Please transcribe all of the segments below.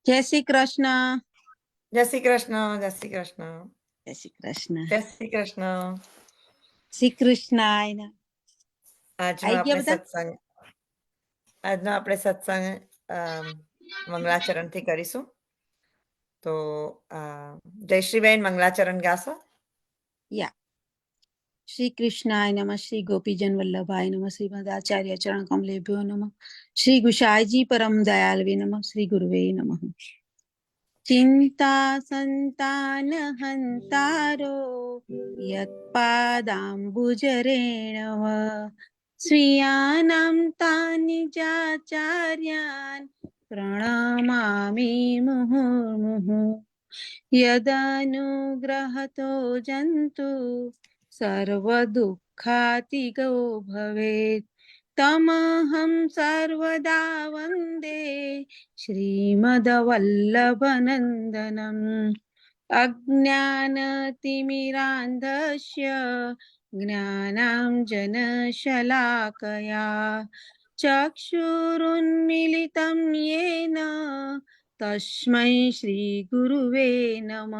જય શ્રી કૃષ્ણ. જય શ્રી કૃષ્ણ. જય શ્રી કૃષ્ણ. જય શ્રી કૃષ્ણ. જય શ્રી કૃષ્ણ. શ્રી કૃષ્ણ. આજનો આપણે સત્સંગ મંગલાચરણથી કરીશું. તો જયશ્રીબેન મંગલાચરણ ગાશો. યા શ્રી કૃષ્ણાય નમઃ, શ્રી ગોપીજન વલ્લભાય નમઃ, શ્રીમદાચાર્ય ચરણ કમલેભ્યો નમઃ, શ્રી ગુસાઈજી પરમ દયાલવે નમઃ, શ્રી ગુરુવે નમઃ. ચિંતા સંતાન હંતારો યત્પાદાંબુજરેણવ સ્વીયાનાં તાનિ ચાચાર્યાન પ્રણમામિ મુહુર્મુહુઃ. યદનુગ્રહતો જંતુ સર્વદુઃખાતિગો ભવેત તમહં સર્વદા વંદે શ્રીમદવલ્લભનંદનમ. અજ્ઞાનતિમિરાંધસ્ય જ્ઞાનાંજનશલાકયા ચક્ષુરુન્મિલિतं યેન તસ્मै શ્રી ગુરુવે નમઃ.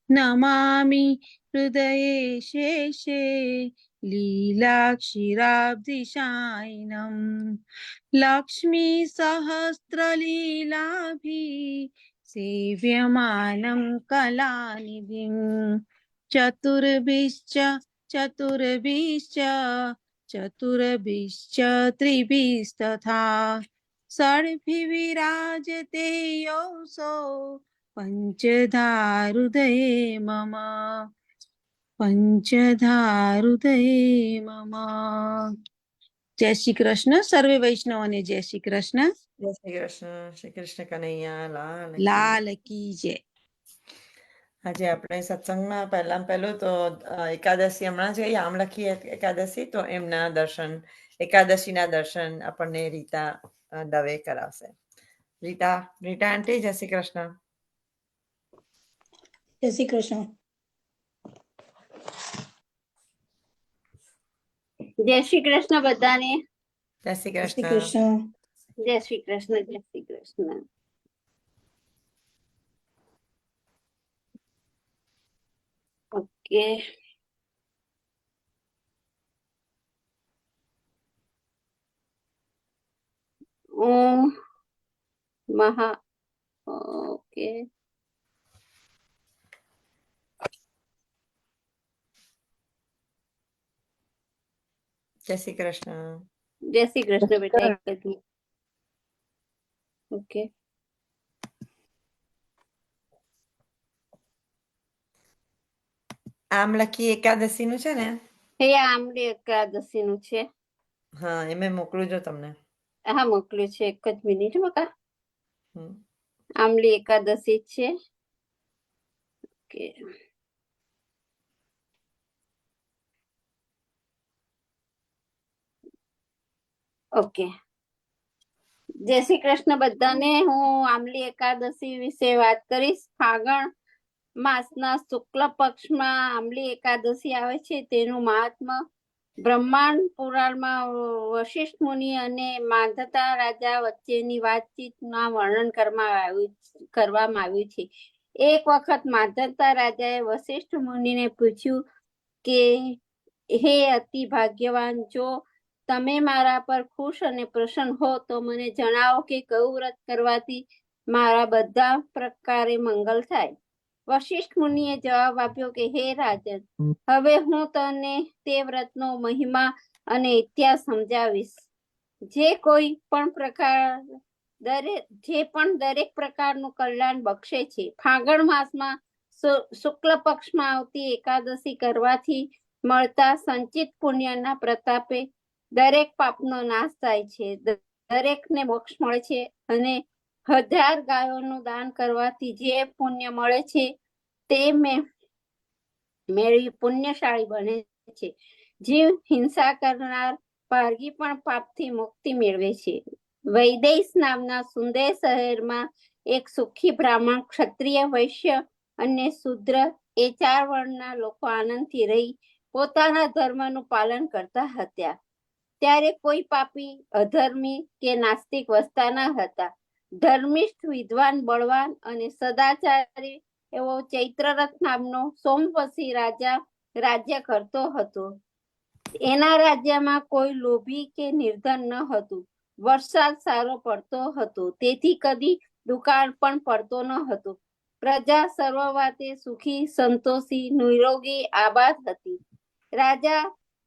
નમામિ હૃદયે શેષે લીલાક્ષીરાબ્ધિશાયિનમ લક્ષ્મી સહસ્રલીલાભી સેવ્યમાनं કલાનિધિં. ચતુર્ભિશ્ચ ત્રિભિસ્તથા ષડ્ભિવિરાજતે યોऽસौ પંચધારુદયે મમ. જય શ્રી કૃષ્ણ. સર્વે વૈષ્ણવોને જય શ્રી કૃષ્ણ. જય શ્રી કૃષ્ણ. શ્રી કૃષ્ણ કનૈયા લાલ કી જય. આજે આપણે સત્સંગમાં પહેલું તો એકાદશી હમણાં છે, આમલખી એકાદશી. તો એમના દર્શન, એકાદશીના દર્શન આપણને રીતા દવે કરાવશે. રીટા આંટી, જય શ્રી કૃષ્ણ. જય શ્રી કૃષ્ણ. જય શ્રી કૃષ્ણ બધાને. જય શ્રી જય શ્રી કૃષ્ણ. કૃષ્ણ. જય શ્રી કૃષ્ણ. જય શ્રી કૃષ્ણ. Okay, okay. જય શ્રી કૃષ્ણ. જય શ્રી કૃષ્ણ બેટા. ઓકે, આમલખી એકાદશી નું છે ને? હે આમલી એકાદશી નું છે. હા, એ મેં મોકલું જો તમને. હા, મોકલ્યું છે. એક જ મિનિટ બકા. હમ. આમલી એકાદશી છે. Okay, okay. જય શ્રી કૃષ્ણ બધાને. હું આમલી એકાદશી વિશે વાત કરીશ. ફાગણ માસના શુક્લ પક્ષમાં આમલી એકાદશી આવે છે. તેનું મહાત્મ્ય બ્રહ્માંડ પુરાણમાં વશિષ્ઠ મુનિ અને માંધાતા રાજા વચ્ચેની વાતચીતના વર્ણન કરવામાં આવ્યું છે. એક વખત માંધાતા રાજાએ વશિષ્ઠ મુનિને પૂછ્યું કે હે અતિ ભાગ્યવાન, જો તમે મારા પર ખુશ અને પ્રસન્ન હો તો મને જણાવો કે કયું વ્રત કરવાથી મારા બધા પ્રકારે મંગલ થાય. વશિષ્ઠ મુનિએ જવાબ આપ્યો કે હે રાજન, હવે હું તને તે વ્રતનો મહિમા અને ઇતિહાસ સમજાવીશ. જે દરેક પ્રકારનું કલ્યાણ બક્ષે છે. ફાગણ માસમાં શુક્લ પક્ષમાં આવતી એકાદશી કરવાથી મળતા સંચિત પુણ્યના પ્રતાપે દરેક પાપનો નાશ થાય છે, દરેકને મોક્ષ મળે છે અને 1000 ગાયોનું દાન કરવાથી જે પુણ્ય મળે છે તે મેળવી પુણ્યશાળી બને છે. જીવ હિંસા કરનાર પારગી પણ પાપથી મુક્તિ મેળવે છે. વૈદેશ નામના સુંદર શહેરમાં એક સુખી બ્રાહ્મણ, ક્ષત્રિય, વૈશ્ય અને શૂદ્ર એ 4 વર્ણના લોકો આનંદથી રહી પોતાના ધર્મનું પાલન કરતા હતા. ત્યારે કોઈ પાપી, અધર્મી કે નાસ્તિક વસતા ન હતા. ધર્મિષ્ઠ, વિદ્વાન, બળવાન અને સદાચારી એવો ચૈત્રરથ નામનો સોમવસી રાજા રાજ્ય કરતો હતો. એના રાજ્યમાં કોઈ લોભી કે નિર્ધન ન હતું. વરસાદ સારો પડતો હતો, તેથી કદી દુકાળ પણ પડતો ન હતો. પ્રજા સર્વ વાતે સુખી, સંતોષી, નિરોગી, આબાદ હતી. રાજા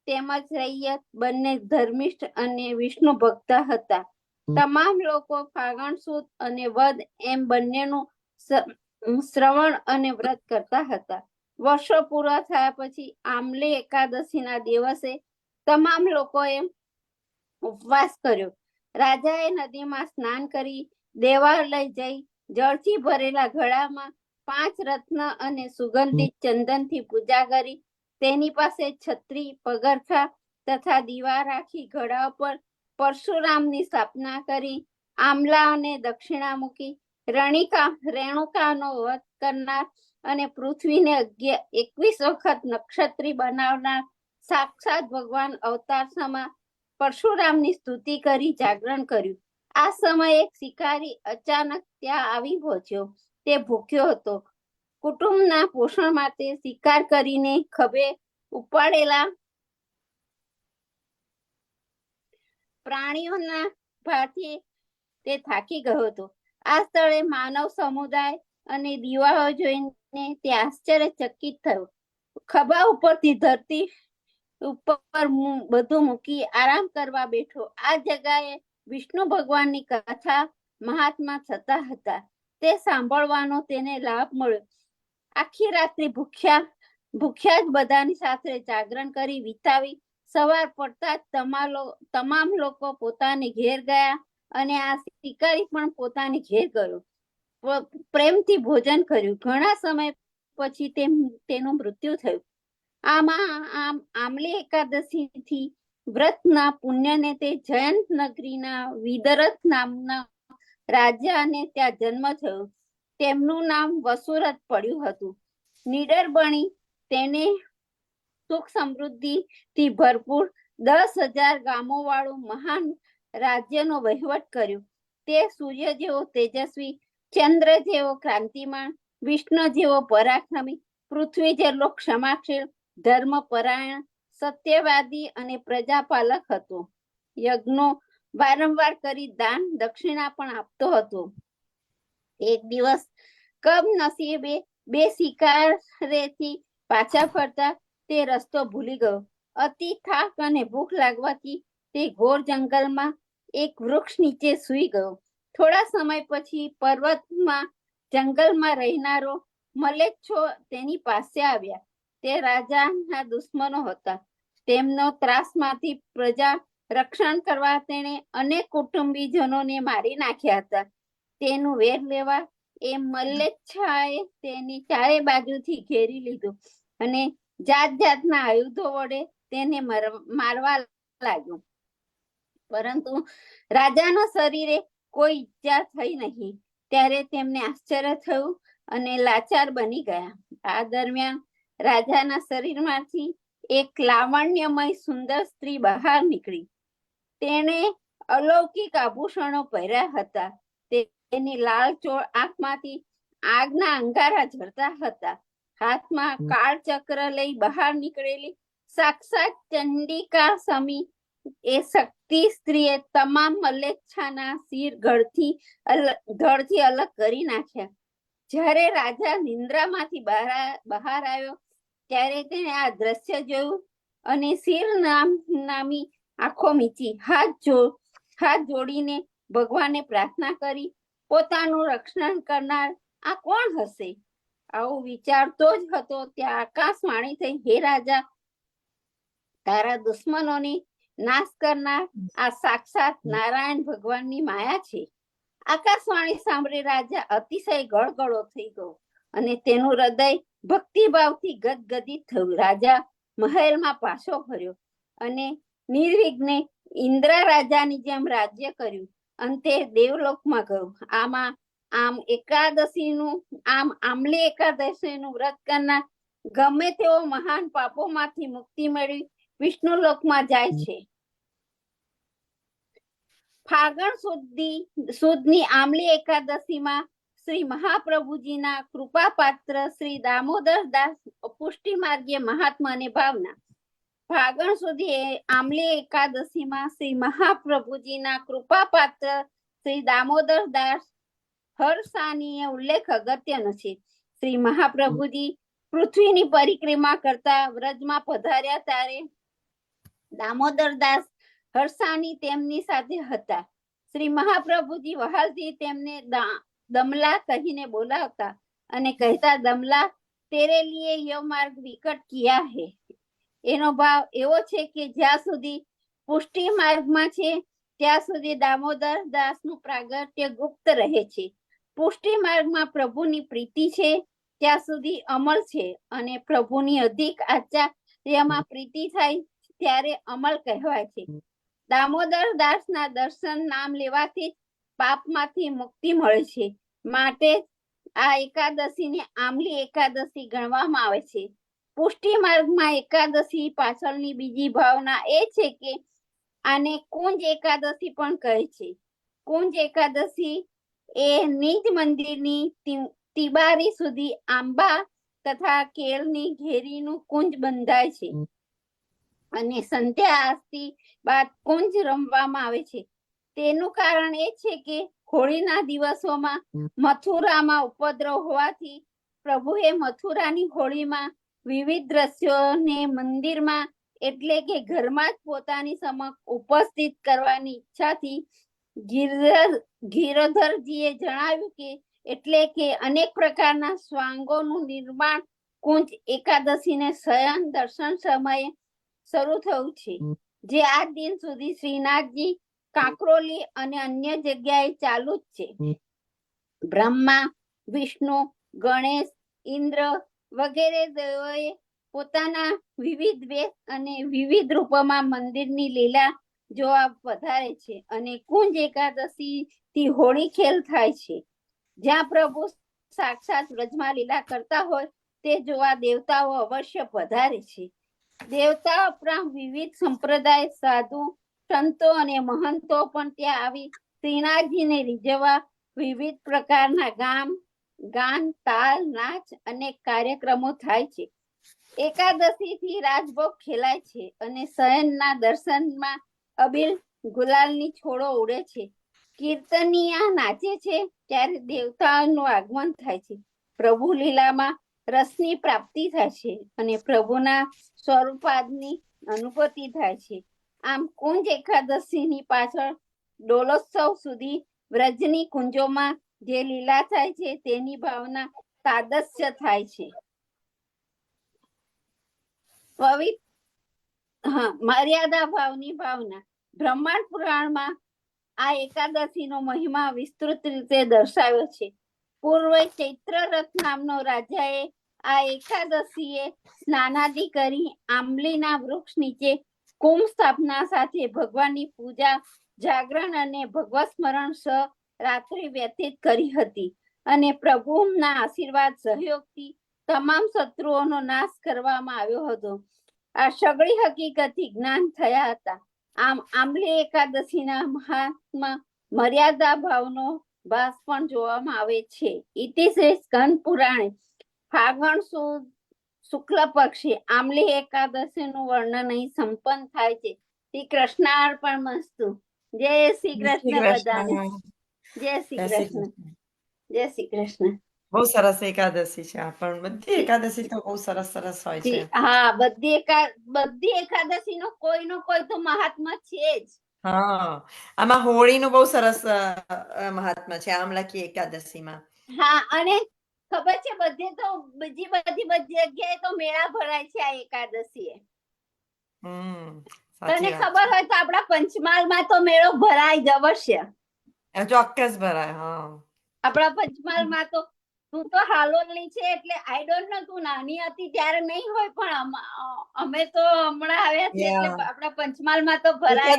તેમજ રૈયત બંને ધર્મિષ્ઠ અને વિષ્ણુ ભક્ત હતા. તમામ લોકો ફાગણ સુદ અને વદ એમ બંનેનું શ્રવણ અને વ્રત કરતા હતા. વર્ષો પૂરા થયા પછી આમલી એકાદશીના દિવસે તમામ લોકોએ ઉપવાસ કર્યો. રાજાએ નદીમાં સ્નાન કરી દેવાલય જઈ જળથી ભરેલા ઘડામાં 5 રત્ન અને સુગંધિત ચંદનથી પૂજા કરી. તેની પાસે છત્રી, પગરખા તથા દીવા રાખી ઘડા પર પરશુરામની સ્થાપના કરી. આમલા અને દક્ષિણા મૂકી રેણુકાનો વધ કરનાર અને પૃથ્વીને 21 વખત નક્ષત્રી બનાવનાર સાક્ષાત ભગવાન અવતાર સમા પરશુરામની સ્તુતિ કરી જાગરણ કર્યું. આ સમયે એક શિકારી અચાનક ત્યાં આવી પહોંચ્યો. તે ભૂખ્યો હતો. કુટુંબના પોષણ માટે શિકાર કરીને ખભે ઉપાડેલા પ્રાણીઓના ભારથી તે થાકી ગયો હતો. આ સ્થળે માનવ સમુદાય અને દીવાઓ જોઈને તે આશ્ચર્યચકિત થયો. ખભા ઉપરથી ધરતી ઉપર બધું મૂકી આરામ કરવા બેઠો. આ જગાએ વિષ્ણુ ભગવાનની કથા મહાત્મા થતા હતા. તે સાંભળવાનો તેને લાભ મળ્યો. આખી રાત્રિ ભૂખ્યા જ બધાની સાથે જાગરણ કરી વિતાવી. સવાર પડતા જ તમામ લોકો પોતાને ઘેર ગયા અને આ શિકારી પણ પોતાને ઘેર ગયો. પ્રેમથી ભોજન કર્યું. ઘણા સમય પછી તેનું મૃત્યુ થયું. આમલી એકાદશીથી વ્રતના પુણ્યને તે જયંત નગરીના વિદરથ નામના રાજાને ત્યાં જન્મ થયો. તેમનું નામ વસુરથ પડ્યું હતું. નીડર બની તેને સુખ સમૃદ્ધિથી ભરપૂર 10,000 ગામો વાળું મહાન રાજ્યનો વહીવટ કર્યો. તે સૂર્ય જેવો તેજસ્વી, ચંદ્ર જેવો ક્રાંતિમાન, વિષ્ણુ જેવો પરાક્રમી, પૃથ્વી જેટલો ક્ષમાશીલ, ધર્મપરાયણ, સત્યવાદી અને પ્રજાપાલક હતો. યજ્ઞો વારંવાર કરી દાન દક્ષિણા પણ આપતો હતો. એક દિવસ કમનસીબે 2 શિકારેથી પાછા ફરતા તે રસ્તો ભૂલી ગયો. અતિ થાક અને ભૂખ લાગવાથી તે ઘોર જંગલમાં એક વૃક્ષ નીચે સૂઈ ગયો. થોડા સમય પછી પર્વતમાં જંગલમાં રહેનારો મલેચ્છો તેની પાસે આવ્યા. તે રાજાના દુશ્મનો હતા. તેમનો ત્રાસમાંથી પ્રજા રક્ષણ કરવા તેણે અનેક કુટુંબીજનોને મારી નાખ્યા હતા. તેનું વેર લેવા એ મલેચ્છાએ તેની ચારે બાજુથી ઘેરી લીધું અને જાત જાતના આયુધો વડે તેને મારવા લાગ્યો. પરંતુ રાજાના શરીરે કોઈ ઈજા થઈ નહીં. ત્યારે તેમને આશ્ચર્ય થયું અને લાચાર બની ગયા. આ દરમિયાન રાજાના શરીરમાંથી એક લાવણ્યમય સુંદર સ્ત્રી બહાર નીકળી. તેણે અલૌકિક આભૂષણો પહેર્યા હતા. તેની લાલચોળ આંખમાંથી આગના અંગારા ઝરતા હતા. હાથમાં કાળ ચક્ર લઈ બહાર નીકળેલી સાક્ષાત ચંડિકા સમી એ શક્તિ સ્ત્રીએ તમામ મલેચ્છાના શિર ધડથી અલગ કરી નાખ્યા. જ્યારે રાજા નિંદ્રામાંથી બહાર આવ્યો ત્યારે તેણે આ દ્રશ્ય જોયું અને શિર નામી આંખો મીચી હાથ જોડીને ભગવાનને પ્રાર્થના કરી. પોતાનું રક્ષણ કરનાર આ કોણ હશે? આવું વિચારતો જ હતો ત્યાં આકાશવાણી થઈ, હે રાજા, તારા દુશ્મનોની નાશ કરનાર આ સાક્ષાત નારાયણ ભગવાનની માયા છે. આકાશવાણી સાંભળી રાજા અતિશય ગળગળો થઈ ગયો અને તેનું હૃદય ભક્તિભાવથી ગદગદિત થયું. રાજા મહેલમાં પાછો ફર્યો અને નિર્વિઘ્ને ઇન્દ્ર રાજાની જેમ રાજ્ય કર્યું. અંતે દેવલોકમાં ગયો. આમલી એકાદશીનું વ્રત કરનાર ગમે તેવો મહાન પાપોમાંથી મુક્તિ મેળવી વિષ્ણુ લોકમાં જાય છે. ફાગણ સુદની આમલી એકાદશીમાં શ્રી મહાપ્રભુજીના કૃપાપાત્ર શ્રી દામોદર દાસ પુષ્ટિ માર્ગીય મહાત્મા અને ભાવના. ફાગણ સુધી આમલી એકાદશીમાં શ્રી મહાપ્રભુજીના કૃપાપાત્ર શ્રી દામોદર દાસ હરસાનીય ઉલ્લેખ અગત્યનો છે. શ્રી મહાપ્રભુજી પૃથ્વીની પરિક્રમા કરતા વ્રજમાં પધાર્યા ત્યારે દામોદર દાસ હરસાની તેમની સાથે હતા. શ્રી મહાપ્રભુજી વહાલથી તેમને દમલા કહીને બોલાવતા અને કહેતા, દમલા તેરે લીએ યહ માર્ગ વિકટ કિયા હે. એનો ભાવ એવો છે કે જ્યાં સુધી પુષ્ટિ માર્ગમાં છે ત્યાં સુધી દામોદર દાસનું પ્રાગટ્ય ગુપ્ત રહે છે. પુષ્ટિ માર્ગમાં પ્રભુની પ્રીતિ છે ત્યાં સુધી અમલ છે, અને પ્રભુની અધિક આચાર્યમાં પ્રીતિ થાય ત્યારે અમલ કહેવાય છે. દામોદર દાસના દર્શન નામ લેવાથી પાપમાંથી મુક્તિ મળે છે. માટે આ એકાદશીને આમલી એકાદશી ગણવામાં આવે છે. પુષ્ટિ માર્ગમાં એકાદશી પાછળની બીજી ભાવના એ છે કે આને કુંજ એકાદશી પણ કહે છે. કુંજ એકાદશી એ નિજ મંદિરની તિબારી સુધી આંબા તથા કેળની ઘેરીનું કુંજ બંધાય છે, અને સંધ્યા આરતી બાદ કુંજ રમવામાં આવે છે. તેનું કારણ એ છે કે હોળીના દિવસોમાં મથુરામાં ઉપદ્રવ હોવાથી પ્રભુએ મથુરાની હોળીમાં વિવિધ દ્રશ્યોને મંદિરમાં એટલે કે ઘરમાં જ પોતાની સમક્ષ ઉપસ્થિત કરવાની ઈચ્છાથી ગિરધરજીએ જણાવ્યું કે એટલે કે અનેક પ્રકારના સ્વાંગોનું નિર્માણ કુંજ એકાદશીને શયન દર્શન સમયે શરૂ થયું છે, જે આજ દિન સુધી શ્રીનાથજી, કાંકરોલી અને અન્ય જગ્યાએ ચાલુ જ છે. બ્રહ્મા, વિષ્ણુ, ગણેશ, ઇન્દ્ર વગેરે દેવોએ પોતાના વિવિધ વેશ અને વિવિધ રૂપોમાં મંદિરની લીલા જોવા પધારે છે, અને કુંજ એકાદશી થી હોળી ખેલ થાય છે. જ્યાં પ્રભુ સાક્ષાત વ્રજમાં લીલા કરતા હોય તે જોવા દેવતાઓ અવશ્ય પધારે છે. દેવતાઓ ઉપરાંત વિવિધ સંપ્રદાય, સાધુ, સંતો અને મહંતો પણ ત્યાં આવી શ્રીનાથજીને રીઝવવા વિવિધ પ્રકારના ગાન, તાલ, નાચ અને કાર્યક્રમો થાય છે. એકાદશી થી રાજભોગ ખેલાય છે, અને શયનના દર્શનમાં અબીલ ગુલાલની છોડો ઉડે છે. કીર્તનિયા નાચે છે ત્યારે દેવતાઓનું આગમન થાય છે. પ્રભુ લીલામાં રસની પ્રાપ્તિ થાય છે, અને પ્રભુના સ્વરૂપાદની અનુભૂતિ થાય છે. આમ કુંજ એકાદશીની પાછળ ડોલોત્સવ સુધી વ્રજની કુંજોમાં જે લીલા થાય છે તેની ભાવના તાદસ્ય થાય છે. મર્યાદા ભાવની ભાવના. બ્રહ્માંડ પુરાણમાં આ એકાદશીનો મહિમા વિસ્તૃત રીતે દર્શાવ્યો છે. પૂર્વે ચૈત્રરથ નામનો રાજાએ આ એકાદશીએ સ્નાનાદિ કરી આંબલીના વૃક્ષ નીચે કુંભ સ્થાપના સાથે ભગવાનની પૂજા, જાગરણ અને ભગવત સ્મરણ સહ રાત્રિ વ્યતીત કરી હતી, અને પ્રભુના આશીર્વાદ સહયોગથી તમામ શત્રુઓનો નાશ કરવામાં આવ્યો હતો. આ સગળી હકીકતથી જ્ઞાન થયા હતા. આમ આંબલી એકાદશીના મહાત્મા મર્યાદા ભાવનો ભાસ પણ જોવામાં આવે છે. ઇતિ શ્રી સ્કંદ પુરાણે ફાગણ સુદ શુક્લ પક્ષી આંબલી એકાદશી નું વર્ણન અહીં સંપન્ન થાય છે. શ્રી કૃષ્ણાર્પણમસ્તુ. જય શ્રી કૃષ્ણ બધાને. જય શ્રી કૃષ્ણ. જય શ્રી કૃષ્ણ. બહુ સરસ એકાદશી છે. આ પણ બધી એકાદશી તો બહુ સરસ સરસ હોય છે. હા, બધી એકાદશી નો કોઈ તો મહાત્મા છે જ. હા, આમાં હોળીનું બહુ સરસ મહાત્મા છે આમલકી એકાદશીમાં. હા, અને ખબર છે બધે તો બધી જગ્યાએ તો મેળા ભરાય છે આ એકાદશીએ. તને ખબર હોય તો આપણા પંચમહાલમાં તો મેળો ભરાય જ અવશ્ય. ચોક્કસ ભરાય. હા, આપણા પંચમહાલમાં તો તું તો હાલોલની છે એટલે આઈ ડોન્ટ નો, તું નાની હતી ત્યારે નહીં હોય, પણ અમે તો હમણાં આવ્યા છે એટલે આપણા પંચમહાલમાં તો ભરાય.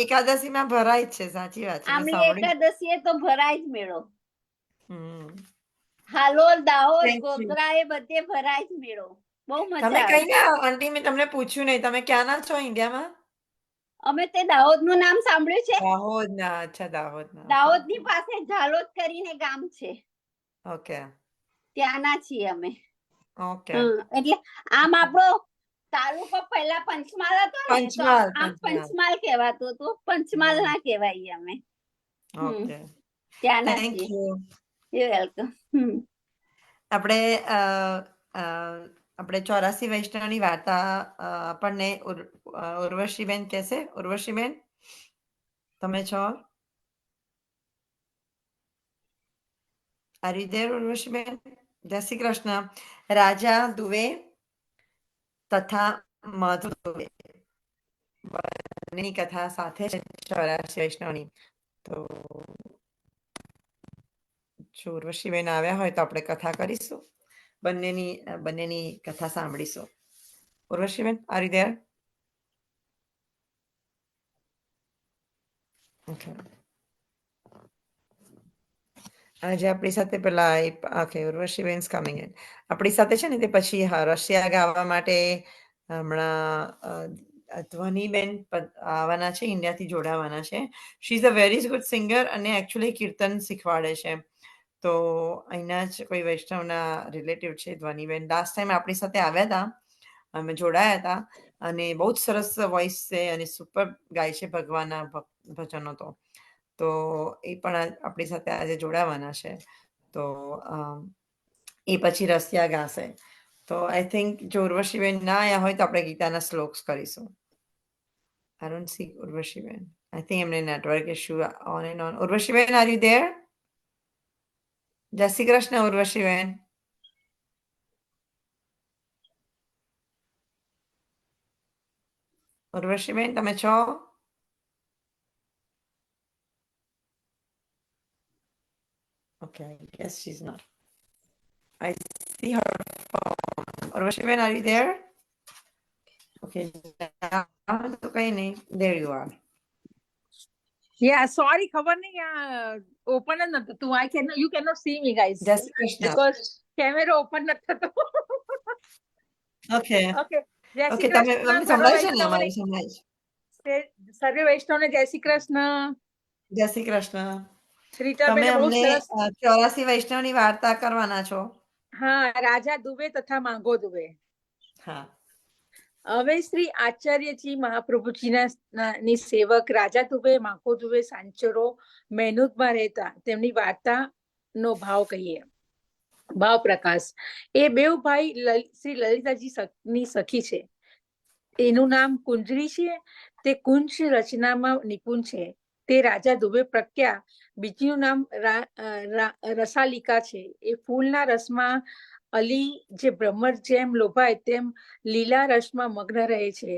એકાદશીમાં ભરાય જ છે. સાચી વાત છે. આમલી એકાદશીએ તો ભરાય જ મેળો. હાલોલ, દાહોદ, ગોધરા એ બધે ભરાય જ મેળો. બહુ મજા આવે. તમે કઈ ના આંટી, મેં તમને પૂછ્યું નહીં, તમે ક્યાંના છો ઇન્ડિયામાં? અમે તે દાહોદ નું નામ સાંભળ્યું છે. દાહોદના, અચ્છા દાહોદના. દાહોદ ની પાસે ઝાલોદ કરીને ગામ છે, ઓકે ત્યાંના છીએ અમે. ઓકે. એટલે આમ આપણો તાલુકો પહેલા પંચમહાલ હતો ને, તો પંચમહાલ, આમ પંચમહાલ. પંચમહાલ કહેવાતું હતું, પંચમહાલ ના કહેવાય અમે. ઓકે ત્યાંના થેન્ક છીએ. યુ. You welcome. આપણે આપણે 84 વૈષ્ણવની વાર્તા આપણને ઉર્વશીબેન કહેશે. ઉર્વશીબેન તમે છો? આર યુ ધેર ઉર્વશીબેન? જય શ્રી કૃષ્ણ. રાજા દુવે તથા માધુ દુવે બંનેની કથા સાથે છે 84 વૈષ્ણવની. તો જો ઉર્વશીબેન આવ્યા હોય તો આપણે કથા કરીશું, બંનેની કથા સાંભળીશું. ઉર્વશીબેન આર યુ ધેર? ઓકે. આજે આપણી સાથે પેલા ઓકે ઉર્વશીબેન કમિંગ ઇન આપણી સાથે છે ને, તે પછી રશિયા ગાવા માટે હમણાં ધ્વનિબેન આવવાના છે, ઇન્ડિયાથી જોડાવાના છે. She is a very good singer અને એકચ્યુઅલી કીર્તન શીખવાડે છે. તો અહીંના જ કોઈ વૈષ્ણવના રિલેટિવ છે ધ્વનિબેન. લાસ્ટ ટાઈમ આપણી સાથે આવ્યા હતા, અમે જોડાયા હતા અને બહુ જ સરસ વોઇસ છે અને સુપર ગાય છે ભગવાનના ભજનો. તો એ પણ આપણી સાથે આજે જોડાવાના છે. તો એ પછી રશિયા ગાશે. તો આઈ થિંક જો ઉર્વશીબેન ના આવ્યા હોય તો આપણે ગીતાના શ્લોક્સ કરીશું. આઈ ડોન્ટ સી ઉર્વશીબેન. આઈ થિંક એમને network issue on and on. ઉર્વશીબેન આર યુ ધેર? જય શ્રી કૃષ્ણ ઉર્વશીબેન. ઉર્વશીબેન તમે છો? Okay, I guess she's not. I see her phone. Urvashiben, are you there? Okay, તો કઈ નહીં. There you are. Yeah, sorry, ખબર નહીં ઓપન જ નતું તું. You cannot see me, guys, જય Shri Krishna. because camera open નથી થતો. Okay. Okay, જય Okay, શ્રી તમે કૃષ્ણ તમને સંભળાય છે ને? અમારી સંભળાય છે. સર્વે વૈષ્ણવને જય શ્રી કૃષ્ણ. જય શ્રી કૃષ્ણ. રીટાબેન તમે બહુ અમને સરસ. 84 વૈષ્ણવની વાર્તા કરવાના છો. હા, રાજા દુબે તથા માંગો દુબે. હા. હવે શ્રી આચાર્યજી મહાપ્રભુજીના ની સેવક રાજા દુબે માંગો દુબે સાંચરો મહેનૂતમાં રહેતા. તેમની વાર્તાનો ભાવ કહીએ. ભાવ પ્રકાશ. એ બેઉ ભાઈ શ્રી લલિતાજી ની સખી છે. એનું નામ કુંજરી છે. તે કુંજ રચનામાં નિપુણ છે. તે રાજા દુબે પ્રખ્યા. બીજીનું નામ રસાલિકા છે. એ ફૂલના રસમાં અલી જે બ્રહ્મર જેમ લોભાય તેમ લીલા રસમાં મગ્ન રહે છે.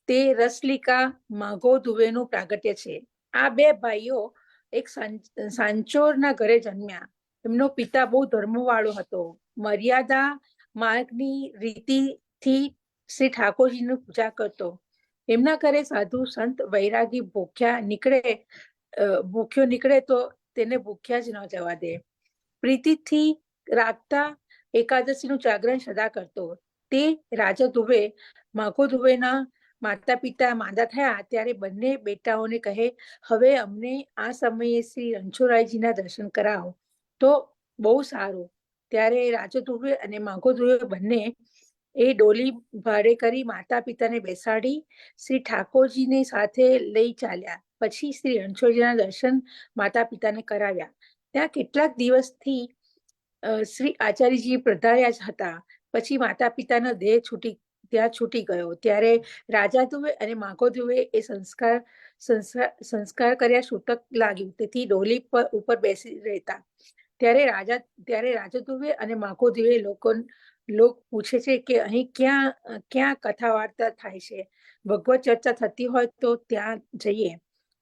તે રસલિકા માઘો દુબેનું પ્રાગટ્ય છે. આ બે ભાઈઓ એક સાંચોરના ઘરે જન્મ્યા. એમનો પિતા બહુ ધર્મવાળો હતો. મર્યાદા માર્ગની રીતિથી શ્રી ઠાકોરજીની પૂજા કરતો. એમના ઘરે સાધુ સંત વૈરાગી ભૂખ્યો નીકળે તો તેને ભૂખ્યા જ ન જવા દે. પ્રીતિથી રાખતા એકાદશીનું જાગરણ સદા કરતો. તે રાજા દુબે માઘો દુબેના માતા પિતા માંદા થયા ત્યારે બંને બેટાઓને કહે, હવે અમને આ સમયે શ્રી રણછોડરાયજીના દર્શન કરાવો તો બહુ સારું. ત્યારે રાજા દુબે અને માઘો દુબે બંને એ ડોલી ભાડે કરી માતા પિતાને બેસાડી શ્રી ઠાકોરજીની સાથે લઈ ચાલ્યા. પછી શ્રી રણછોડજીના દર્શન માતા પિતાને કરાવ્યા. ત્યાં કેટલાક દિવસથી શ્રી આચાર્યજી પધાર્યા જ હતા. પછી માતા પિતાનો દેહ છૂટી ગયો. ત્યારે રાજા દુબે અને માઘો દુબે એ સંસ્કાર કર્યા છૂટક લાગ્યું. તેથી ડોલી ઉપર બેસી રહેતા. ત્યારે રાજા દુબે અને માઘો દુબે લોક પૂછે છે કે અહીં ક્યાં કથા વાર્તા થાય છે. ભગવત ચર્ચા થતી હોય તો ત્યાં જઈએ.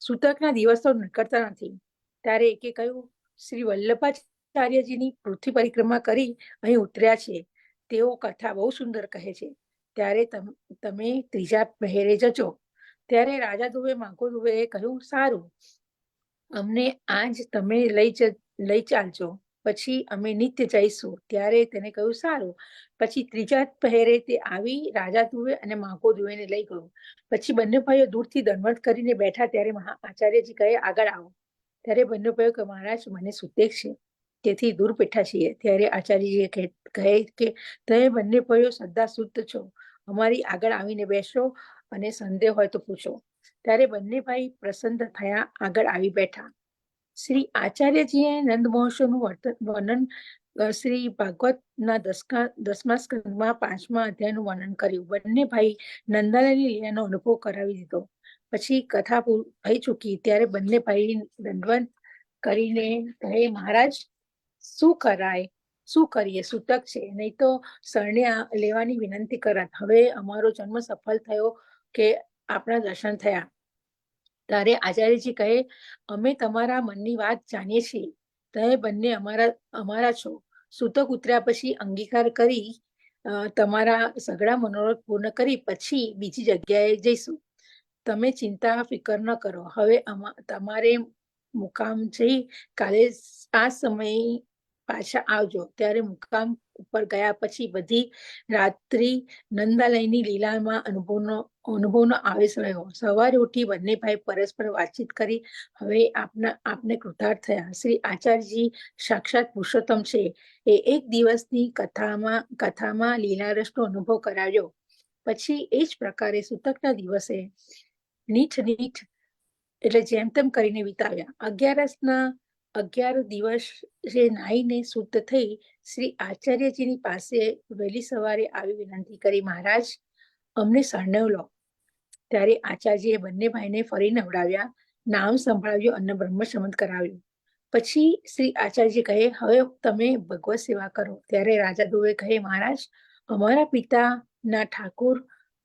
સૂતકના દિવસો નીકળતા નથી. ત્યારે એકે કહ્યું, શ્રી વલ્લભાચાર્યજીની પૃથ્વી પરિક્રમા કરી અહીં ઉતર્યા છે. તેઓ કથા બહુ સુંદર કહે છે. ત્યારે તમે ત્રીજા પહેરે જજો. ત્યારે રાજા દુબે માઘો દુબે કહ્યું, સારું, અમને આજ તમે લઈ ચાલજો. પછી અમે નિત્ય જઈશું. ત્યારે તેને કહ્યું સારું. પછી ત્રીજા પહેરે તે આવી રાજા ધુવે અને માગો ધુવેને લઈ ગયું. પછી બંને ભાઈઓ દૂરથી દંડવત કરીને બેઠા. ત્યારે આચાર્યજી કહે આગળ આવો. ત્યારે બંને ભાઈઓ કે મહારાજ મને સુતેક છે, તેથી દૂર બેઠા છીએ. ત્યારે આચાર્યજી કહે કે તમે બંને ભાઈઓ સદા શુદ્ધ છો, અમારી આગળ આવીને બેસો અને સંદેહ હોય તો પૂછો. ત્યારે બંને ભાઈ પ્રસન્ન થયા, આગળ આવી બેઠા. શ્રી આચાર્યજીએ નંદ મહોત્સવનું વર્ણન શ્રી ભાગવતના 10મા સ્કંદમાં 5મા અધ્યાયનું વર્ણન કર્યું. બંને ભાઈ નંદાલાલની લીલાનો અનુભવ કરાવી દીધો. પછી કથા થઈ ચૂકી ત્યારે બંને ભાઈ દંડવત કરીને કહે મહારાજ શું કરાય, શું કરીએ, સૂતક છે, નહીં તો શરણે લેવાની વિનંતી કરત. હવે અમારો જન્મ સફળ થયો કે આપણા દર્શન થયા. ત્યારે આચાર્યજી કહે અમે તમારા મનની વાત જાણીએ છીએ, તમે બંને અમારા છો. સૂતક ઉતર્યા પછી અંગીકાર કરી તમારા સઘળા મનોરથ પૂર્ણ કરી પછી બીજી જગ્યાએ જઈશું. તમે ચિંતા ફિકર ન કરો. હવે તમારે મુકામ જઈ કાલે આ સમયે પાછા આવજો. ત્યારે મુકામ ઉપર ગયા પછી બધી રાત્રિ નંદાલયની લીલામાં અનુભવનો આવેશ રહ્યો. સવારે ઉઠી બંને ભાઈ પરસ્પર વાતચીત કરી હવે આપને કૃતાર્થ થયા. શ્રી આચાર્યજી સાક્ષાત પુરુષોત્તમ છે એ એક દિવસની કથામાં લીલારસનો અનુભવ કરાવ્યો. પછી એ જ પ્રકારે સૂતકના દિવસે નીઠ એટલે જેમ તેમ કરીને વિતાવ્યા. 11 દિવસ નાહીને શુદ્ધ થઈ શ્રી આચાર્યજીની પાસે વહેલી સવારે આવી વિનંતી કરી મહારાજ અમને શરણાઈ લો. ત્યારે આચાર્યજીએ બંને ભાઈને ફરી નવડાવ્યા, નામ સંભળાવ્યું અને બ્રહ્મ સંબંધ કરાવ્યું. પછી શ્રી આચાર્યજી કહે હવે તમે ભગવત સેવા કરો. ત્યારે રાજા ધ્રુવે કહે મહારાજ અમારા પિતાના ઠાકુર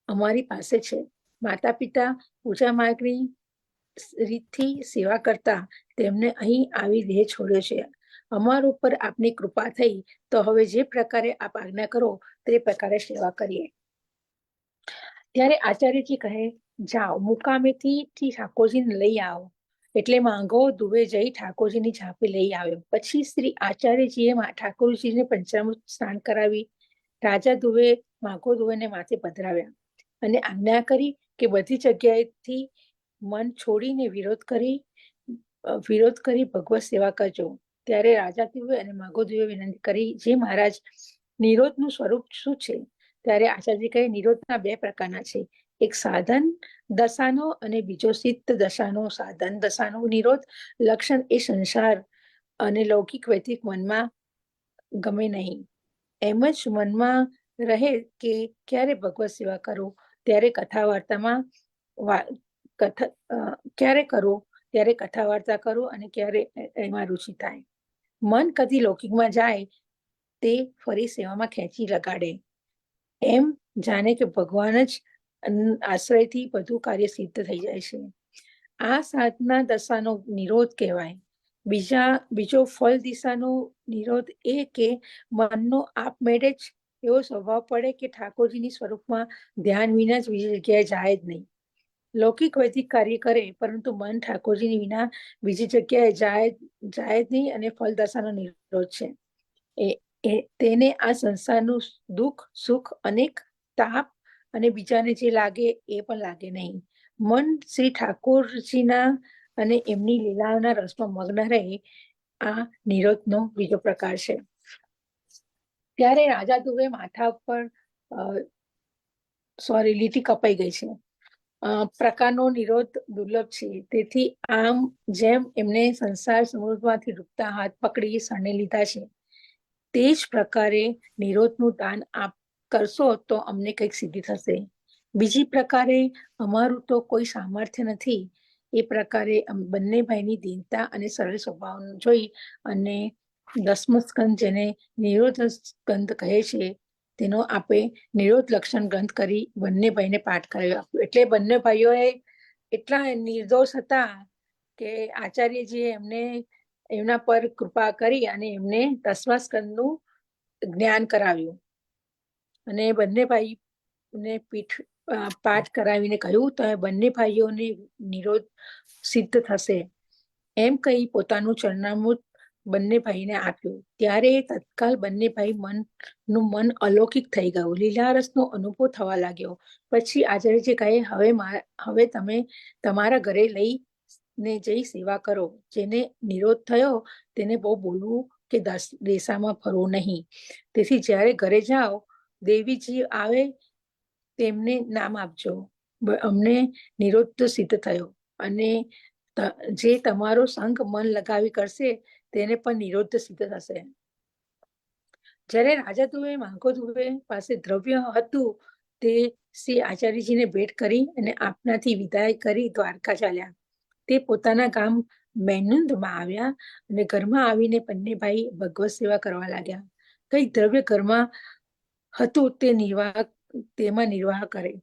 અમારી પાસે છે. માતા પિતા પૂજા માર્ગની રીતથી સેવા કરતા તેમને અહીં આવી દેહ છોડ્યો છે. અમારા ઉપર આપની કૃપા થઈ તો હવે જે પ્રકારે આપ આજ્ઞા કરો તે પ્રકારે સેવા કરીએ. ત્યારે આચાર્યજી કહે જાઓ મુકામેથી ઠાકોરજીને લઈ આવો. એટલે માંગો ધુવે જઈ ઠાકોરજીની ઝાંપી લઈ આવ્યો. પછી શ્રી આચાર્યજીએ ઠાકોરજીને પંચામૃત સ્નાન કરાવી રાજા ધુવે માગો ધુવેને માથે પધરાવ્યા અને આજ્ઞા કરી કે બધી જગ્યાએથી મન છોડીને વિરોધ કરી ભગવત સેવા કરજો. ત્યારે રાજા ધુવે અને માગો ધુવે વિનંતી કરી જે મહારાજ નિરોધનું સ્વરૂપ શું છે? ત્યારે આચાર્યજી કહે નિરોધના 2 પ્રકારના છે, એક સાધન દશાનો અને બીજો સિદ્ધ દશાનો. સાધન દશાનો નિરોધ લક્ષણ એ સંસાર અને લૌકિક વૈદિક મનમાં ગમે નહીં. એમ જ મનમાં રહે કે ક્યારે ભગવત સેવા કરું ત્યારે કથા વાર્તા કરું અને ક્યારે એમાં રુચિ થાય. મન કદી લૌકિકમાં જાય તે ફરી સેવામાં ખેંચી લગાડે. એમ જાણે કે ભગવાન જ આશ્રયથી બધું કાર્ય સિદ્ધ થઈ જાય છે. આ સાધના દશાનો નિરોધ કહેવાય. બીજો ફળ દિશાનો નિરોધ એ કે મનનો આપમેળે જ એવો સ્વભાવ પડે કે ઠાકોરજીની સ્વરૂપમાં ધ્યાન વિના જ બીજી જગ્યાએ જાય જ નહીં. લૌકિક વૈદિક કાર્ય કરે પરંતુ મન ઠાકોરજીની વિના બીજી જગ્યાએ જાય જ નહીં અને ફળ દશાનો નિરોધ છે. તેને આ સંસારનું દુઃખ સુખ અનેક તાપ અને બીજાને જે લાગે એ પણ લાગે નહીં. મન શ્રી ઠાકોરજીના અને એમની લીલાઓના રસમાં મગ્ન રહે આ નિરોધનો બીજો પ્રકાર છે. ત્યારે રાજા ધુવે માથા ઉપર લીટી કપાઈ ગઈ છે. પ્રકારનો નિરોધ દુર્લભ છે. તેથી આમ જેમ એમને સંસાર સમૃદ્ધમાંથી ડૂબતા હાથ પકડી શરણે લીધા છે તે જ પ્રકારે નિરોધનું દાન આપ કરશો તો અમને કંઈક સિદ્ધિ થશે. બીજી પ્રકારે અમારું તો કોઈ સામર્થ્ય નથી. એ પ્રકારે બંને ભાઈની દીનતા અને સરળ સ્વભાવ જોઈ અને 10મો સ્કંદ જેને નિરોધ સ્કંદ કહે છે તેનો આપે નિરોધ લક્ષણ ગ્રંથ કરી બંને ભાઈને પાઠ કરાવી આપ્યો. એટલે બંને ભાઈઓએ એટલા નિર્દોષ હતા કે આચાર્યજીએ એમના પર કૃપા કરી અને એમને 10મા સ્કંદનું જ્ઞાન કરાવ્યું અને બંને ભાઈને પાઠ કરાવીને કહ્યું તો બંને ભાઈઓને નિરોધ સિદ્ધ થશે. એમ કહી પોતાનું ચરણામૃત બંને ભાઈને આપ્યું. ત્યારે તત્કાલ બંને ભાઈ નું મન અલૌકિક થઈ ગયું. લીલારસનો અનુભવ થવા લાગ્યો. પછી આચાર્યજી કહે, હવે તમે તમારા ઘરે લઈને જઈ સેવા કરો. જેને નિરોધ થયો તેને બહુ બોલવું કે દેશામાં ફરવું નહીં. તેથી જ્યારે ઘરે જાઓ, દેવીજી આવે તેમને નામ આપજો. અમને નિરોધ તો સિદ્ધ થયો, અને જે તમારો સંગ મન લગાવી કરશે તેને પણ નિરોધ સિદ્ધ થશે. જ્યારે રાજા ધુવે માગો ધુવે પાસે દ્રવ્ય હતું તે શ્રી આચાર્યજીને ભેટ કરી અને આપનાથી વિદાય કરી દ્વારકા ચાલ્યા. તે પોતાના ગામ મૈનંદમાં આવ્યા અને ઘરમાં આવીને બંને ભાઈ ભગવત સેવા કરવા લાગ્યા. કઈ દ્રવ્ય ઘરમાં હતું તેમાં નિર્વાહ કરે.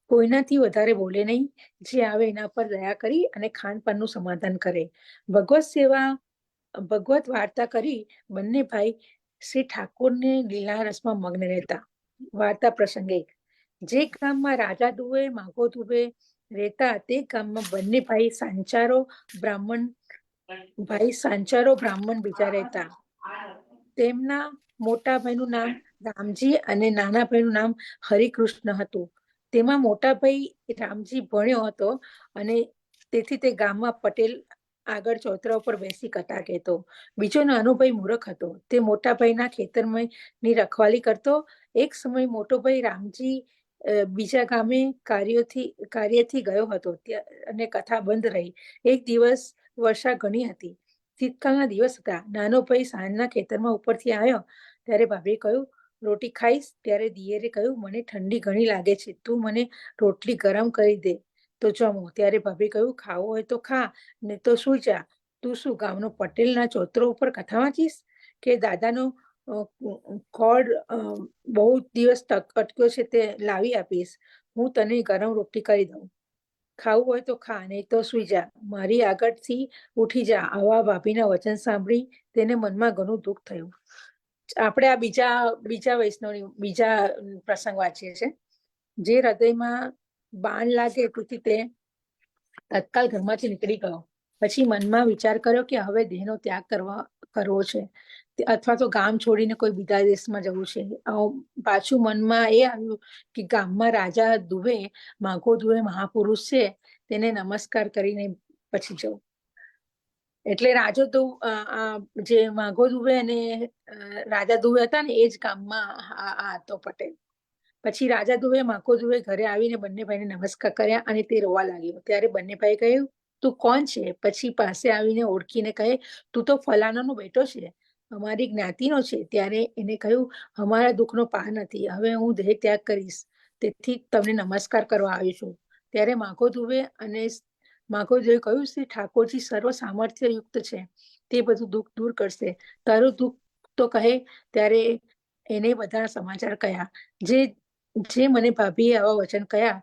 કોઈનાથી વધારે બોલે નહીં. જે આવે એના પર દયા કરી અને ખાનપાનનું સમાધાન કરે. ભગવત વાર્તા કરી બંને ભાઈ શ્રી ઠાકોરને લીલા રસમાં મગ્ન રહેતા. વાર્તા પ્રસંગે, જે ગામમાં રાજા દુવે માગો દુવે રહેતા તે ગામમાં બંને ભાઈ સાંચારો બ્રાહ્મણ બીજા રહેતા. તેમના મોટા ભાઈનું નામ રામજી અને નાના ભાઈનું નામ હરિકૃષ્ણ હતું. તેમાં મોટા ભાઈ રામજી ભણ્યો હતો અને તેથી તે ગામમાં પટેલ આગળ ચોતરા ઉપર બેસી કથા કહેતો. બીજો નાનો ભાઈ મૂર્ખ હતો. તે મોટા ભાઈના ખેતરમાં ની રખવાલી કરતો. એક સમય મોટો ભાઈ રામજી બીજા ગામે કાર્યથી ગયો હતો અને કથા બંધ રહી. એક દિવસ વર્ષા ઘણી હતી. શીતકાળના દિવસ હતા. નાનો ભાઈ સાંજના ખેતરમાં ઉપરથી આવ્યો ત્યારે ભાભીએ કહ્યું, રોટી ખાઈશ? ત્યારે દિયરે કહ્યું, મને ઠંડી ઘણી લાગે છે, તું મને રોટલી ગરમ કરી દે તો જમો. ત્યારે ભાભી કહ્યું, ખાવું હોય તો ખા, ને તો સુઈ જા. તું શું ગામનો પટેલના ચોતરો ઉપર કથા વાંચીશ કે દાદાનો ખોળ બહુ દિવસ અટક્યો છે તે લાવી આપીશ? હું તને ગરમ રોટલી કરી દઉં. ખાવું હોય તો ખા, નહીં તો સુઈ જા. મારી આગળથી ઉઠી જા. આવા ભાભીના વચન સાંભળી તેને મનમાં ઘણું દુઃખ થયું. આપણે આ બીજા પ્રસંગ વાંચીએ છીએ. જે હૃદયમાં બાણ લાગે તેથી તે તત્કાલ ઘરમાંથી નીકળી ગયો. પછી મનમાં વિચાર કર્યો કે હવે દેહનો ત્યાગ કરવો છે, અથવા તો ગામ છોડીને કોઈ બીજા દેશમાં જવું છે. પાછું મનમાં એ આવ્યું કે ગામમાં રાજા દુવે માગો દુવે મહાપુરુષ છે, તેને નમસ્કાર કરીને પછી જવું. એટલે જે માગો દુવે અને રાજા દુવે હતા ને એ જ ગામમાં આ હતો પટેલ. પછી રાજા દુવે માગો દુવે ઘરે આવીને બંને ભાઈને નમસ્કાર કર્યા અને તે રોવા લાગ્યો. ત્યારે બંને ભાઈ કહ્યું, તું કોણ છે? પછી પાસે આવીને ઓળખીને કહે, તું તો ફલાણાનો બેટો છે, અમારી જ્ઞાતિનો છે. ત્યારે એને કહ્યું, અમારા દુઃખનો પાર નથી. હવે હું દેહ ત્યાગ કરીશ, તેથી તમને નમસ્કાર કરવા આવી છું. ત્યારે માગો દુવે કહ્યું, શ્રી ઠાકોરજી સર્વ સામર્થ્ય યુક્ત છે, તે બધું દુઃખ દૂર કરશે. તારું દુઃખ તો કહે. ત્યારે એને બધા સમાચાર કહ્યા. જે મને ભાભીએ આવા વચન કહ્યા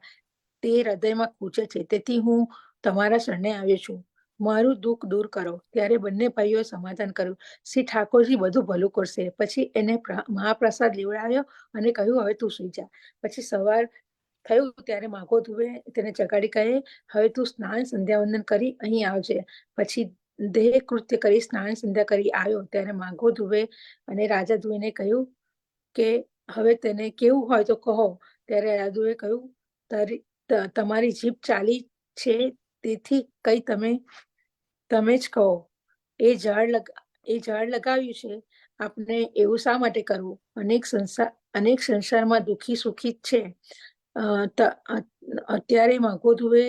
તે હૃદયમાં ખૂચે છે, તેથી હું તમારા શરણે આવ્યો છું. મારું દુઃખ દૂર કરો. ત્યારે બંને ભાઈઓએ સમાધાન કર્યું, શ્રી ઠાકોરજી બધું ભલું કરશે. પછી એને મહાપ્રસાદ લેવડાવ્યો અને કહ્યું, હવે તું સુઈ જા. પછી સવાર થયું ત્યારે માગો ધુવે તેને જગાડી કહે, હવે તું સ્નાન સંધ્યા વંદન કરી અહીં આવજે. પછી દેહ કૃત્ય કરી સ્નાન સંધ્યા કરી આવ્યો. ત્યારે માગો ધુવે અને રાજા ધુવેને કહ્યું કે હવે તેને કેવું હોય તો કહો. ત્યારે રાજાધુએ કહ્યું, તમારી જીભ ચાલી છે તેથી કઈ તમે જ કહો. એ ઝાડ લગાવ્યું છે, આપણે એવું શા માટે કરવું? અનેક સંસારમાં દુઃખી સુખી છે. અત્યારે માગો ધુવે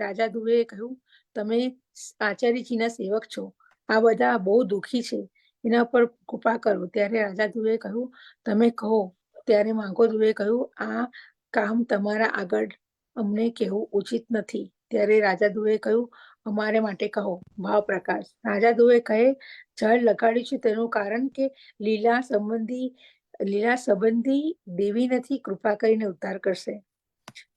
રાજા ધુવે કહ્યું, તમે આચાર્યજીના સેવક છો, આ બધા બહુ દુઃખી છે, એના પર કૃપા કરો. ત્યારે રાજા ધુવે કહ્યું, તમે કહો. ત્યારે માગો ધુવે કહ્યું, આ કામ તમારા આગળ અમને કહેવું ઉચિત નથી. ત્યારે રાજા ધુવે કહ્યું, અમારે માટે કહો. ભાવ પ્રકાશ. રાજા ધુવે કહે, ઝાડ લગાડ્યું છે તેનું કારણ કે લીલા સંબંધી દેવી નથી, કૃપા કરીને ઉદ્ધાર કરશે.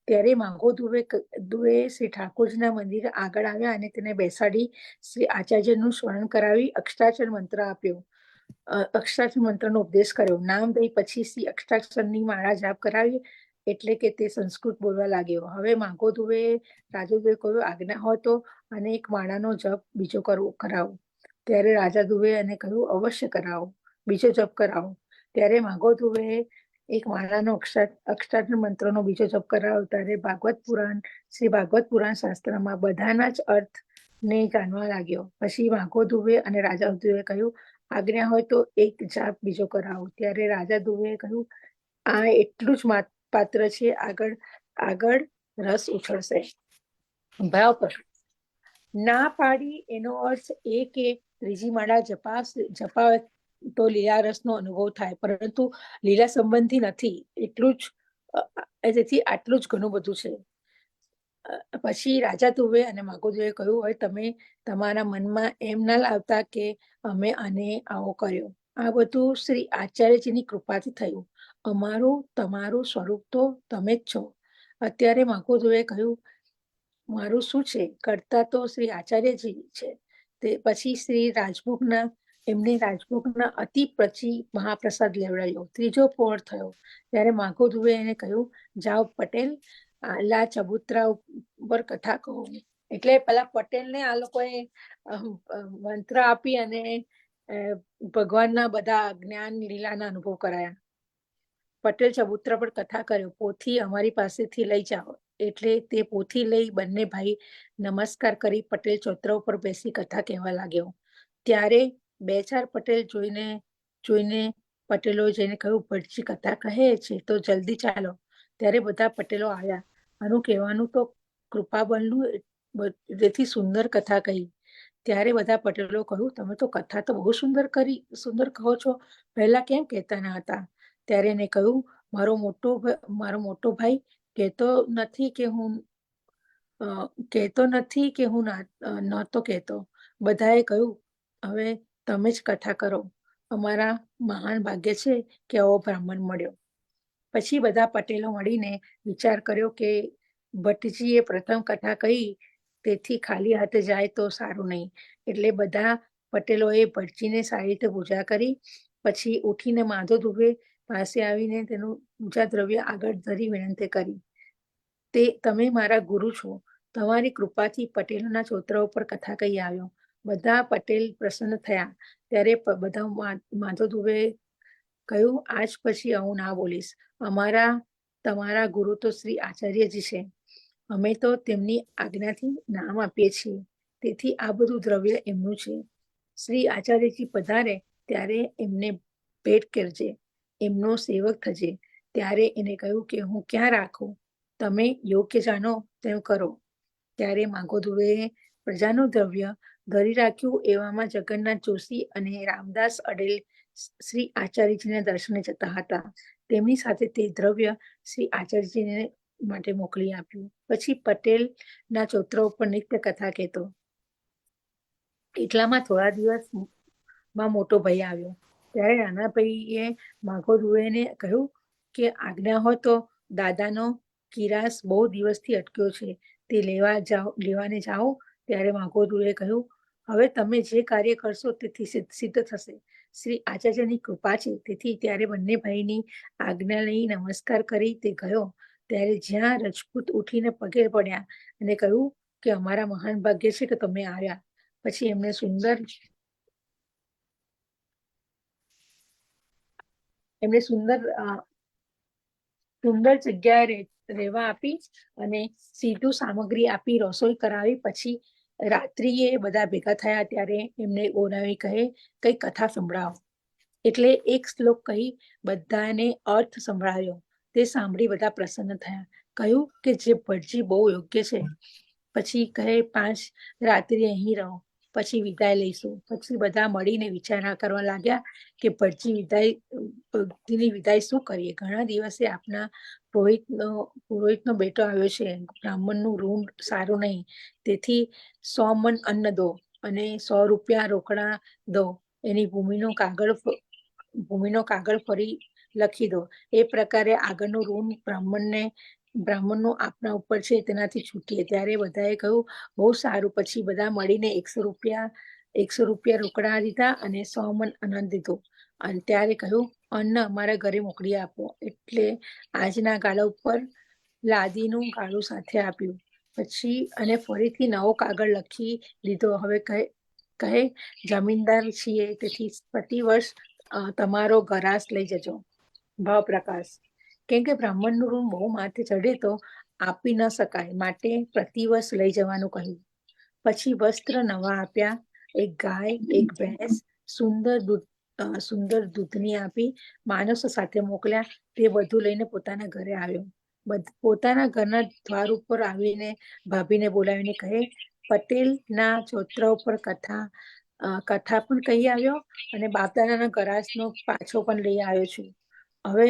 ત્યારે માગો ધુવે શ્રી ઠાકોરજીના મંદિર આગળ આવ્યા અને તેને બેસાડી શ્રી આચાર્યનું સ્મરણ કરાવી અષ્ટાક્ષર મંત્ર આપ્યો. અષ્ટાક્ષર મંત્રનો ઉપદેશ કર્યો. નામ દઈ પછી શ્રી અષ્ટાક્ષરની માળા જાપ કરાવી, એટલે કે તે સંસ્કૃત બોલવા લાગ્યો. હવે માગો ધુવે રાજુએ કહ્યું, આજ્ઞા હોય તો અને એક માળાનો જપ બીજો કરાવો. ત્યારે રાજા ધ્રુવે એને કહ્યું, અવશ્ય કરાવો, બીજો જપ કરાવો. ત્યારે માગો ધ્રુવે એક માળાનો અક્ષરાર્થ મંત્રનો બીજો જપ કરાવ્યો. ત્યારે શ્રી ભાગવત પુરાણ શાસ્ત્રમાં બધાના જ અર્થ ને જાણવા લાગ્યો. પછી માગો ધ્રુવે અને રાજા ધ્રુવે કહ્યું, આજ્ઞા હોય તો એક જાપ બીજો કરાવો. ત્યારે રાજા ધ્રુવે કહ્યું, આ એટલું જ પાત્ર છે, આગળ રસ ઉછળશે. ભાવ પ્રશ્ન. ના પાડી એનો અર્થ એ કે ત્રીજી માળા જપાવે તો લીલા રસનો અનુભવ થાય, પરંતુ લીલા સંબંધી નથી, એટલું જ તેથી આટલું જ ઘણું બધું છે. પછી રાજા ધ્રુવે અને માગો ધ્રુવે કહ્યું, હવે તમે તમારા મનમાં એમ ના લાવતા કે અમે આને આવો કર્યો. આ બધું શ્રી આચાર્યજીની કૃપાથી થયું. અમારું તમારું સ્વરૂપ તો તમે જ છો. અત્યારે માગો ધ્રુવે કહ્યું, મારું શું છે, કરતા તો શ્રી આચાર્યજી છે. તે પછી શ્રી રાજભોગના અતિ પ્રચી મહાપ્રસાદ લેવડાયો. ત્રીજો પહોર થયો ત્યારે માગો ધ્રુવે એને કહ્યું, જાઓ પટેલ, આલા ચબૂતરા ઉપર કથા કહો. એટલે પેલા પટેલ ને આ લોકોએ મંત્ર આપી અને ભગવાનના બધા જ્ઞાન લીલાના અનુભવ કરાયા. પટેલ ચબૂતરા પર કથા કર્યો, પોથી અમારી પાસેથી લઈ જાઓ. એટલે તે પોથી લઈ બંને ભાઈ નમસ્કાર કરી પટેલ ચોતરા ઉપર બેસી કથા કહેવા લાગ્યો. ત્યારે બે ચાર પટેલ જોઈને પટેલો જઈને કહ્યું, ભટજી કથા કહે છે તો જલ્દી ચાલો. ત્યારે બધા પટેલો આવ્યા. આનું કહેવાનું તો કૃપાબળનું, જેથી સુંદર કથા કહી. ત્યારે બધા પટેલો કહ્યું, તમે તો કથા તો બહુ સુંદર કહો છો, પહેલા કેમ કહેતા ન હતા? ત્યારે એને કહ્યું, મારો મોટો ભાઈ કહેતો નથી કે હું નહોતો કહેતો. બધાએ કહ્યું, હવે તમે જ કથા કરો, અમારા મહાન ભાગ્ય છે કે આવો બ્રાહ્મણ મળ્યો. પછી બધા પટેલો મળીને વિચાર કર્યો કે ભટ્ટજીએ પ્રથમ કથા કહી, તેથી ખાલી હાથે જાય તો સારું નહીં. એટલે બધા પટેલોએ ભટ્ટજીને સારી રીતે પૂજા કરી. પછી ઉઠીને માધો ધ્રુવે પાસે આવીને તેનું પૂજા દ્રવ્ય આગળ ધરી વિનંતી કરી, તમે મારા ગુરુ છો, તમારી કૃપાથી પટેલોના ચોતરા ઉપર કથા કહી આવ્યો. બધા પટેલ પ્રસન્ન થયા. ત્યારે બધા માધો ધ્રુવે કહ્યું, આજ પછી હું ના બોલીશ. તમારા ગુરુ તો શ્રી આચાર્યજી છે, અમે તો તેમની આજ્ઞાથી નામ આપીએ છીએ, તેથી આ બધું દ્રવ્ય એમનું છે. શ્રી આચાર્યજી પધારે ત્યારે એમને ભેટ કરજે, એમનો સેવક થજે. ત્યારે એને કહ્યું કે હું ક્યાં રાખું, તમે યોગ્ય જાણો તેમ કરો. ત્યારે માગો ધ્રુવે પ્રજાનું દ્રવ્ય ધરી રાખ્યું. એવામાં જગન્નાથ જોશી અને રામદાસ અડેલ શ્રી આચાર્યજીને દર્શને જતા હતા. તેમની સાથે તે દ્રવ્ય શ્રી આચાર્યજીને માટે મોકલી આપ્યું. પછી પટેલના ચોતરા ઉપર નિત્ય કથા કહેતો. એટલામાં થોડા દિવસમાં મોટો ભાઈ આવ્યો. ત્યારે નાના ભાઈએ માગો ધ્રુવેને કહ્યું કે આજ્ઞા હોય તો દાદાનો કિરાસ બહુ દિવસથી અટક્યો છે, તે લેવાને જાઓ. ત્યારે માગો ધ્રુવે કહ્યું, હવે તમે જે કાર્ય કરશો તેથી સિદ્ધ થશે, શ્રી આચાર્યની કૃપા છે. તેથી ત્યારે બંને ભાઈની આજ્ઞા લઈ નમસ્કાર કરી તે ગયો. ત્યારે જ્યાં રજપૂત ઉઠીને પગે પડ્યા અને કહ્યું કે અમારા મહાન ભાગ્ય છે કે તમે આવ્યા. પછી એમને સુંદર જગ્યાએ રહેવા આપી અને સીધું સામગ્રી આપી રસોઈ કરાવી. પછી રાત્રિએ બધા ભેગા થયા ત્યારે એમને બોલાવી કહે, કઈ કથા સંભળાવો. એટલે એક શ્લોક કહી બધાને અર્થ સંભળાવ્યો. તે સાંભળી બધા પ્રસન્ન થયા. કહ્યું કે જે ભટજી બહુ યોગ્ય છે. પછી કહે 5 રાત્રિ અહીં રહો, પછી વિદાય લઈશું. પછી બધા મળીને વિચારણા કરવા લાગ્યા કે ભટજીની વિદાય શું કરીએ. ઘણા દિવસે આપના પુરોહિતનો બેટો આવ્યો છે, બ્રાહ્મણનું ઋણ સારું નહીં, તેથી 100 મણ અન્ન દો અને 100 રૂપિયા રોકડા દો. એની ભૂમિનો કાગળ ફરી લખી દો. એ પ્રકારે આગળનું ઋણ બ્રાહ્મણનું આપના ઉપર છે તેનાથી છૂટીએ. ત્યારે બધાએ કહ્યું, બહુ સારું. પછી બધા મળીને 100 રૂપિયા રોકડા દીધા અને 100 મણ અન્ન દીધું. અને ત્યારે કહ્યું, અન્ન અમારા ઘરે મોકલી આપો. એટલે આજના ગાળા ઉપર લાદીનું ગાળું સાથે આપ્યું. પછી અને ફરીથી નવો કાગળ લખી લીધો. હવે કહે જમીનદાર છીએ તેથી પ્રતિવર્ષ તમારો ગરાસ લઈ જજો. ભાવપ્રકાશ કેમ કે બ્રાહ્મણનું ઋણ બહુ માથે ચડે તો આપી ન શકાય, માટે પ્રતિવર્ષ લઈ જવાનું કહ્યું. પછી વસ્ત્ર નવા આપ્યા, એક ગાય એક ભેંસ સુંદર દૂધની આપી માણસો સાથે મોકલ્યા. તે બધું લઈને પોતાના ઘરે આવ્યો. પોતાના ઘરના દ્વાર ઉપર આવીને ભાભીને બોલાવીને કહે પટેલના ચોતરા ઉપર કથા પણ કહી આવ્યો અને બાપદાદાના ગરાસનો પાછો પણ લઈ આવ્યો છું. હવે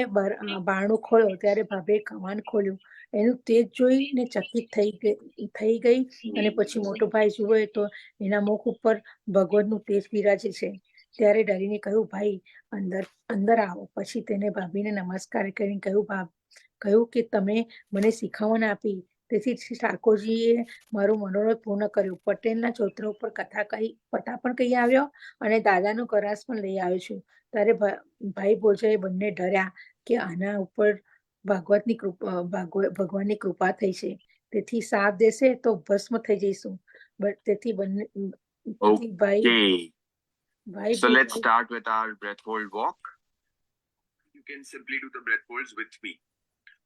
બારણું ખોલ્યો ત્યારે ભાભીએ કમાન ખોલ્યું. એનું તેજ જોઈને ચકિત થઈ ગઈ અને પછી મોટો ભાઈ જુએ તો એના મુખ ઉપર ભગવાનનું તેજ બિરાજે છે. ત્યારે ડરીને કહ્યું ભાઈ અંદર આવો. પછી તેને ભાભીને નમસ્કાર કરીને કહ્યું કે તમે મને શીખવણ આપી તેથી શ્રી ઠાકોરજીએ મારું મનોરથ પૂર્ણ કર્યું. પટેલના ચોતરા ઉપર કથા પણ કહી આવ્યો અને દાદાનો ગરાસ પણ લઈ આવ્યો છું. ત્યારે ભાઈ ભોજાએ બંને ડર્યા કે આના ઉપર ભગવાનની કૃપા થઈ છે, તેથી સાપ દેશે તો ભસ્મ થઈ જઈશું. તેથી બંને Okay. So let's start with our breath hold walk. You can simply do the breath holds with me.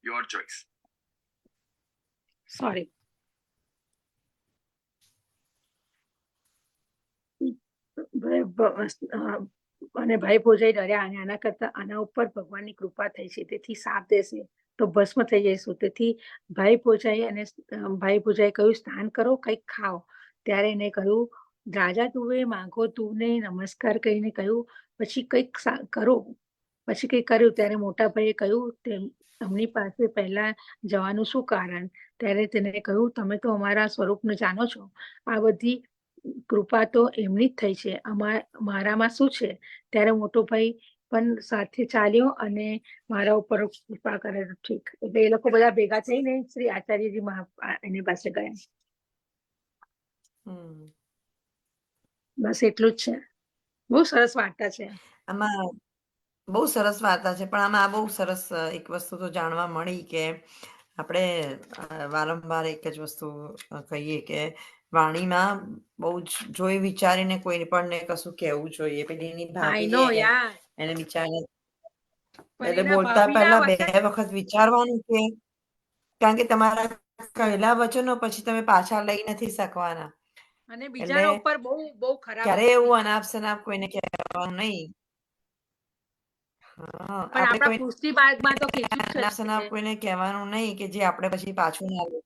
Your choice. Sorry અને ભાઈ ભોજાઈ ડર્યા અને આના ઉપર ભગવાનની કૃપા થઈ છે, તેથી સાપ દેશે તો ભસ્મ થઈ જઈશું. તેથી ભાઈ ભોજાએ કહ્યું સ્નાન કરો, કંઈક ખાઓ. ત્યારે એને કહ્યું રાજા તુએ માંગો તુને નમસ્કાર કરીને કહ્યું પછી કંઈક કર્યું. ત્યારે મોટા ભાઈએ કહ્યું તેમની પાસે પહેલા જવાનું શું કારણ? ત્યારે તેને કહ્યું તમે તો અમારા સ્વરૂપને જાણો છો, આ બધી કૃપા તો એમની જ થઈ છે, મારામાં શું છે? ત્યારે મોટો ભાઈ પણ સાથે ચાલ્યો અને મારા ઉપર કૃપા કરે. ઠીક, એટલે એ લોકો બધા ભેગા થઈને શ્રી આચાર્યજી એની પાસે ગયા. બસ એટલું જ છે. બહુ સરસ વાર્તા છે. આમાં બહુ સરસ વાર્તા છે, પણ આમાં બહુ સરસ એક વસ્તુ તો જાણવા મળી કે આપણે વારંવાર એક જ વસ્તુ કહીએ કે વાણીમાં બહુ જ જોઈ વિચારીને કોઈ પણ કશું કહેવું જોઈએ. પેલી એની ભાભી એને વિચારીને એટલે બોલતા પહેલા 2 વખત વિચારવાનું કે કારણ કે તમારા કહેલા વચનો પછી તમે પાછા લઈ નથી શકવાના. અને બીજાના ઉપર બહુ ખરાબ ક્યારે એવું અનાપ શનાપ કોઈને કહેવાનું નહીં. પણ આપણા પુષ્ટિ માર્ગમાં તો કીધું છે કોઈને કહેવાનું નહીં કે જે આપણે પછી પાછું ના લે.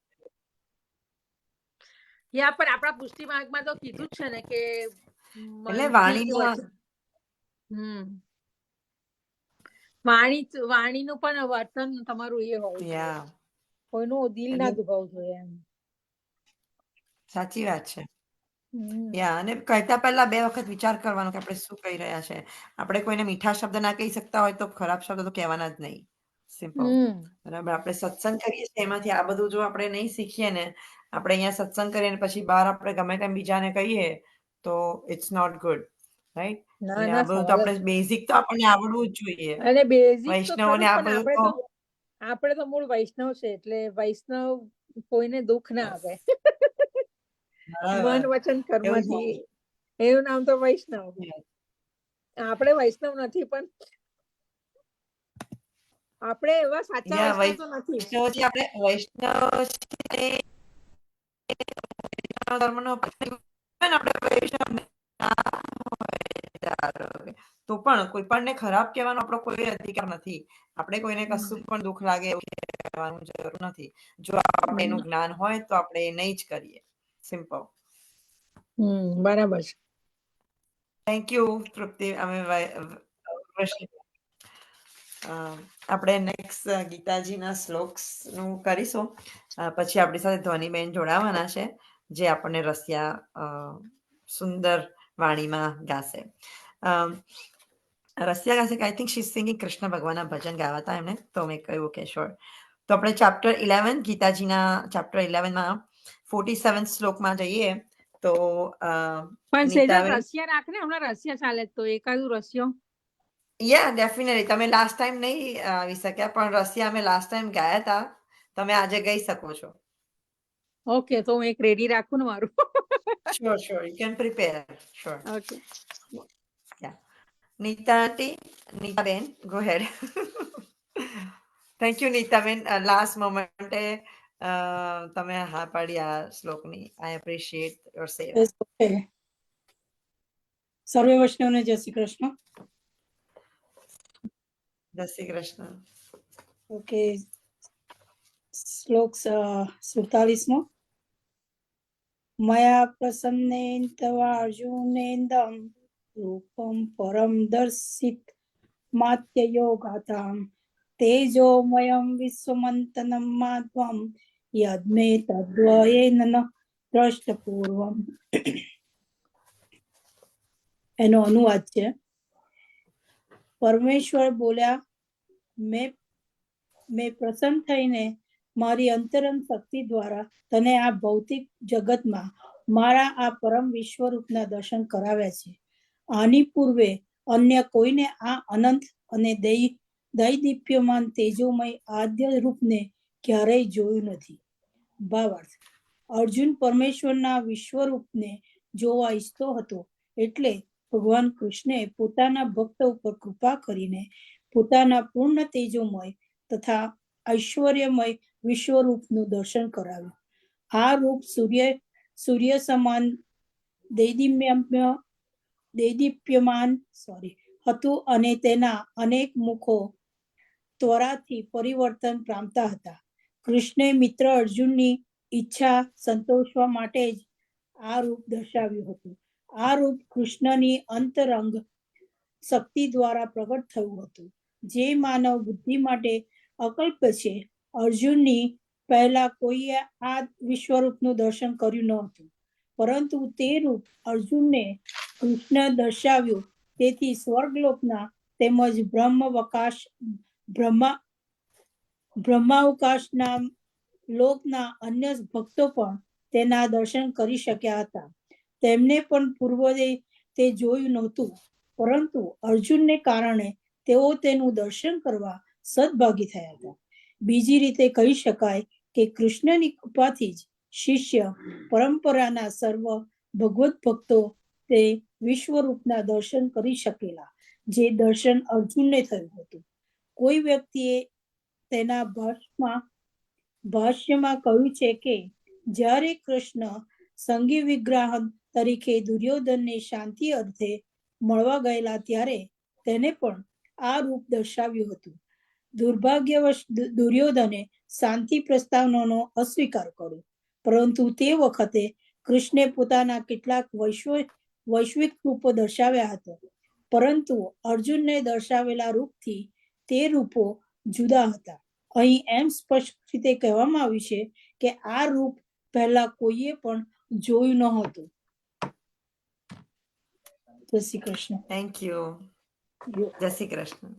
પણ આપણા પુષ્ટિ માર્ગમાં તો કીધું છે ને કે એટલે વાણીમાં વાણીનું પણ વર્તન તમારું એ હોવું જોઈએ, કોઈનું દિલ ના દુભાવવું જોઈએ. સાચી વાત છે. અને કહેતા પહેલા 2 વખત વિચાર કરવાનો કે આપણે શું કહી રહ્યા છે. આપણે કોઈને મીઠા શબ્દ ના કહી શકતા હોય તો ખરાબ શબ્દ તો કહેવાના જ નહીં. સિમ્પલ. બરાબર. આપણે સત્સંગ કરીએ છીએ એમાંથી આ બધું જો આપણે નહીં શીખીએ ને, આપણે અહીંયા સત્સંગ કરીએ ને પછી બહાર આપણે ગમે તેમ બીજાને કહીએ તો ઇટ્સ નોટ ગુડ, રાઈટ? આ બધું તો આપણે બેઝિક તો આપણને આવડવું જ જોઈએ. અને બેઝિક વૈષ્ણવોને આ બધું તો આપણે તો મૂળ વૈષ્ણવ છે એટલે વૈષ્ણવ કોઈને દુઃખ ના આપે. મન વચન કર્મથી એનું નામ તો વૈષ્ણવ. આપણે વૈષ્ણવ નથી પણ આપણે એવા સાચા વૈષ્ણવ તો નથી. આપણે વૈષ્ણવ ધર્મનો તો પણ કોઈ પણ ખરાબ કહેવાનો આપણો કોઈ અધિકાર નથી. આપણે કોઈને કશું પણ દુઃખ લાગે એવું કહેવાનું જરૂર નથી. જો આપણે એનું જ્ઞાન હોય તો આપણે એ નહીં જ કરીએ. સિમ્પલ. બરાબર છે. થેન્ક યુ તૃપ્તિ. આપણે નેક્સ્ટ ગીતાજીના શ્લોક્સ નું કરીશું. પછી આપણી સાથે ધ્વનિબેન જોડાવાના છે જે આપણને રસિયા સુંદર વાણીમાં ગાશે. રસિયા ગાશે કે I think she is singing Krishna ભગવાનના ભજન ગાવાતા એમને, તો મેં કહ્યું કે શ્યોર. તો આપણે ચેપ્ટર 11 ગીતાજીના ચેપ્ટર 11માં 47 શ્લોકમાં જઈએ તો પણ સેજલ રસિયા રાખને, હમણાં રસિયા ચાલે તો એકાદું રસિયો. ડેફિનેટલી. તમે લાસ્ટ ટાઈમ નહીં આવી શક્યા પણ રસિયા અમે લાસ્ટ ટાઈમ ગાયા હતા. તમે આજે ગઈ શકો છો. ઓકે, તો હું એક રેડી રાખું ને મારું. Sure. You can prepare. Sure. Okay. Neeta auntie, Neeta Ben, go ahead. Thank you, Neeta Ben. Last moment, તમે હા પાડી આ શ્લોકની. I appreciate your સેવા. Yes, okay. સર્વે વૈષ્ણવને જય શ્રી કૃષ્ણ. જય શ્રી કૃષ્ણ. ઓકે, શ્લોક 47મો. મયા પ્રસન્નેન તવ અર્જુનેન્દમ રૂપમ પરમ દર્શિત માત્યયોગાતામ તેજોમયમ વિશ્વમંતનમ માત્વમ યદ્મે તદ્વયેન દ્રષ્ટપૂર્વમ. એનો અનુવાદ છે, પરમેશ્વર બોલ્યા, મેં પ્રસન્ન થઈને મારી અંતરંગ શક્તિ દ્વારા તને આ ભૌતિક જગતમાં મારા આ પરમ વિશ્વરૂપના દર્શન કરાવ્યા છે. આની પૂર્વે અન્ય કોઈને આ અનંત અને દૈદીપ્યમાન તેજોમય આદ્ય રૂપને ક્યારેય જોયું નથી. ભાવાર્થ: અર્જુન પરમેશ્વરના વિશ્વરૂપને જોવા ઈચ્છતો હતો, એટલે ભગવાન કૃષ્ણે પોતાના ભક્ત ઉપર કૃપા કરીને પોતાના પૂર્ણ તેજોમય તથા ઐશ્વર્યમય વિશ્વરૂપનું દર્શન કરાવ્યું. આ રૂપ સૂર્ય સમાન દૈદીપ્યમાન હતું અને તેના અનેક મુખો ત્વરાથી પરિવર્તન પામતા હતા. કૃષ્ણે મિત્ર અર્જુનની ઈચ્છા સંતોષવા માટે જ આ રૂપ દર્શાવ્યું હતું. આ રૂપ કૃષ્ણની અંતરંગ શક્તિ દ્વારા પ્રગટ થયું હતું, જે માનવ બુદ્ધિ માટે અકલ્પ્ય છે. અર્જુનની પહેલા કોઈએ આ વિશ્વરૂપનું દર્શન કર્યું ન હતું, પરંતુ તે રૂપ અર્જુનને કૃષ્ણ દર્શાવ્યું. તેથી સ્વર્ગલોકના તેમજ બ્રહ્માવકાશના લોકના અન્ય ભક્તો પણ તેના દર્શન કરી શક્યા હતા. તેમને પણ પૂર્વે તે જોયું નહોતું, પરંતુ અર્જુનને કારણે તેઓ તેનું દર્શન કરવા સદભાગી થયા હતા. બીજી રીતે કહી શકાય કે કૃષ્ણની કૃપાથી જ શિષ્ય પરંપરાના સર્વ ભગવત ભક્તો તે વિશ્વરૂપના દર્શન કરી શકેલા, જે દર્શન અર્જુનને થયું હતું. કોઈ વ્યક્તિએ તેના ભાષ્યમાં કહ્યું છે કે જ્યારે કૃષ્ણ સંગી વિગ્રહ તરીકે દુર્યોધનને શાંતિ અર્થે મળવા ગયેલા, ત્યારે તેને પણ આ રૂપ દર્શાવ્યું હતું. દુર્ભાગ્યવશ દુર્યોધને શાંતિ પ્રસ્તાવનો અસ્વીકાર કર્યો, પરંતુ તે વખતે કૃષ્ણે પોતાના કેટલાક વૈશ્વિક રૂપો દર્શાવ્યા હતા, પરંતુ અર્જુનને દર્શાવેલા રૂપથી તે રૂપો જુદા હતા. અહીં એમ સ્પષ્ટ રીતે કહેવામાં આવ્યું છે કે આ રૂપ પહેલા કોઈએ પણ જોયું ન હતું. જય શ્રી કૃષ્ણ. Thank you. જય શ્રી કૃષ્ણ.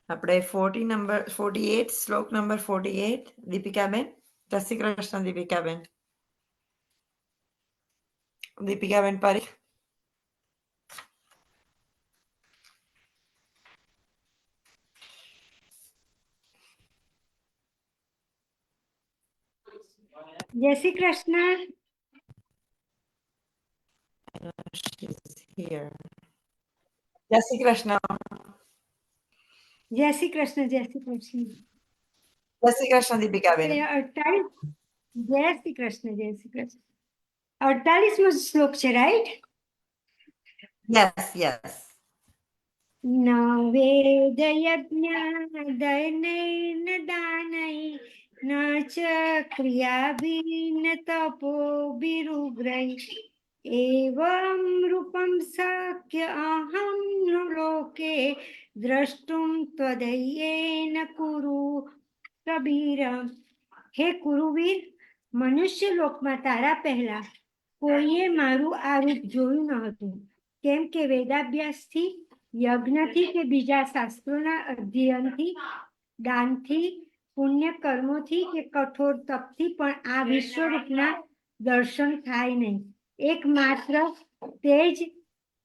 આપણે 48 શ્લોક નંબર 48 દીપિકાબેન. જય શ્રી કૃષ્ણ દીપિકાબેન. દીપિકાબેન પારીખ. જય શ્રી કૃષ્ણ. Here. જય શ્રી કૃષ્ણ. જય શ્રી કૃષ્ણ. જય શ્રી કૃષ્ણ. જય શ્રી કૃષ્ણ દીપિકાબેન. 48. જય શ્રી કૃષ્ણ. જય શ્રી કૃષ્ણ. 48મો શ્લોક છે, રાઈટ? યસ. ન વેદ યજ્ઞ દૈનૈ ન દાનૈ ન ચ ક્રિયાભિન તપોભિરુગ્રૈ એવં રૂપમ શક્ય અહં લોકે દ્રષ્ટુમ ત્વદયેન કુરુ કબીર. હે કુરુવીર, મનુષ્ય લોકમાં તારા પહેલા કોઈએ મારું આ રૂપ જોયું ન હતું, કેમ કે વેદાભ્યાસથી, યજ્ઞથી કે બીજા શાસ્ત્રોના અધ્યયનથી, દાનથી, પુણ્ય કર્મોથી કે કઠોર તપથી પણ આ વિશ્વરૂપના દર્શન થાય નહીં. એકમાત્ર તે જ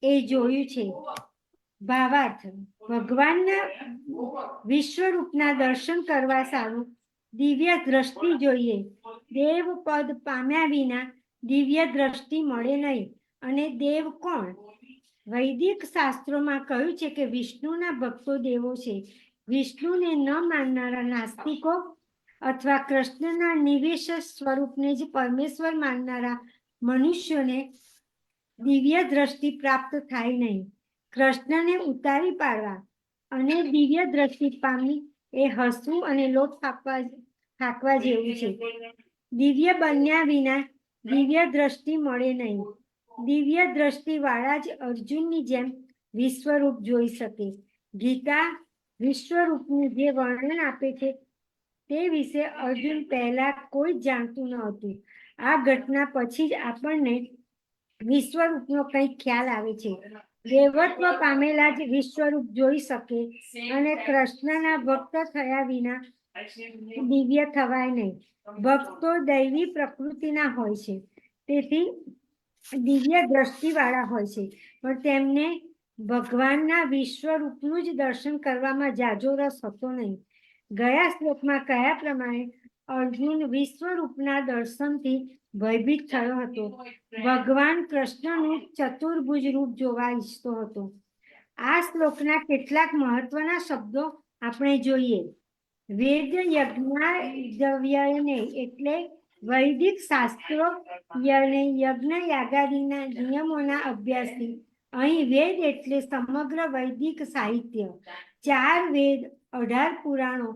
એ જોયું છે. ભાવાર્થ: ભગવાનના વિશ્વરૂપના દર્શન કરવા સારું દિવ્ય દ્રષ્ટિ જોઈએ. દેવ પદ પામ્યા વિના દિવ્ય દ્રષ્ટિ મળે નહીં. અને દેવ કોણ? વૈદિક શાસ્ત્રોમાં કહ્યું છે કે વિષ્ણુના ભક્તો દેવો છે. વિષ્ણુને ન માનનારા નાસ્તિકો અથવા કૃષ્ણના નિવેશ સ્વરૂપને જ પરમેશ્વર માનનારા મનુષ્યોને દિવ્ય દ્રષ્ટિ પ્રાપ્ત થાય નહીં. કૃષ્ણને ઉતારી પાડવા અને દિવ્ય દ્રષ્ટિ પામી એ હસવું અને લોટ થાકવા જેવું છે. દિવ્ય બન્યા વિના દિવ્ય દ્રષ્ટિ મળે નહીં. દિવ્ય દ્રષ્ટિ વાળા જ અર્જુનની જેમ વિશ્વરૂપ જોઈ શકે. ગીતા વિશ્વરૂપનું જે વર્ણન આપે છે તે વિશે અર્જુન પહેલા કોઈ જ જાણતું ન હતું. આ ઘટના પછી જ આપણને વિશ્વરૂપનો કંઈક ખ્યાલ આવે છે. દેવત્વ પામેલા જ વિશ્વરૂપ જોઈ શકે અને કૃષ્ણના ભક્ત થયા વિના દિવ્ય થવાય નહીં. ભક્તો દૈવી પ્રકૃતિના હોય છે, તેથી દિવ્ય દ્રષ્ટિવાળા હોય છે, પણ તેમને ભગવાનના વિશ્વરૂપનું જ દર્શન કરવામાં જાજો રસ હતો નહીં. ગયા શ્લોકમાં કહ્યા પ્રમાણે અર્જુન વિશ્વરૂપના દર્શનથી ભયભીત થયો હતો. ભગવાન કૃષ્ણનું ચતુર્ભુજ રૂપ જોવા ઈચ્છતો હતો. આ શ્લોકના કેટલાક મહત્વના શબ્દો આપણે જોઈએ. વેદ યજ્ઞ એટલે વૈદિક શાસ્ત્રો યજ્ઞ યાગાદિના નિયમોના અભ્યાસથી. અહીં વેદ એટલે સમગ્ર વૈદિક સાહિત્ય. 4 વેદ, 18 પુરાણો,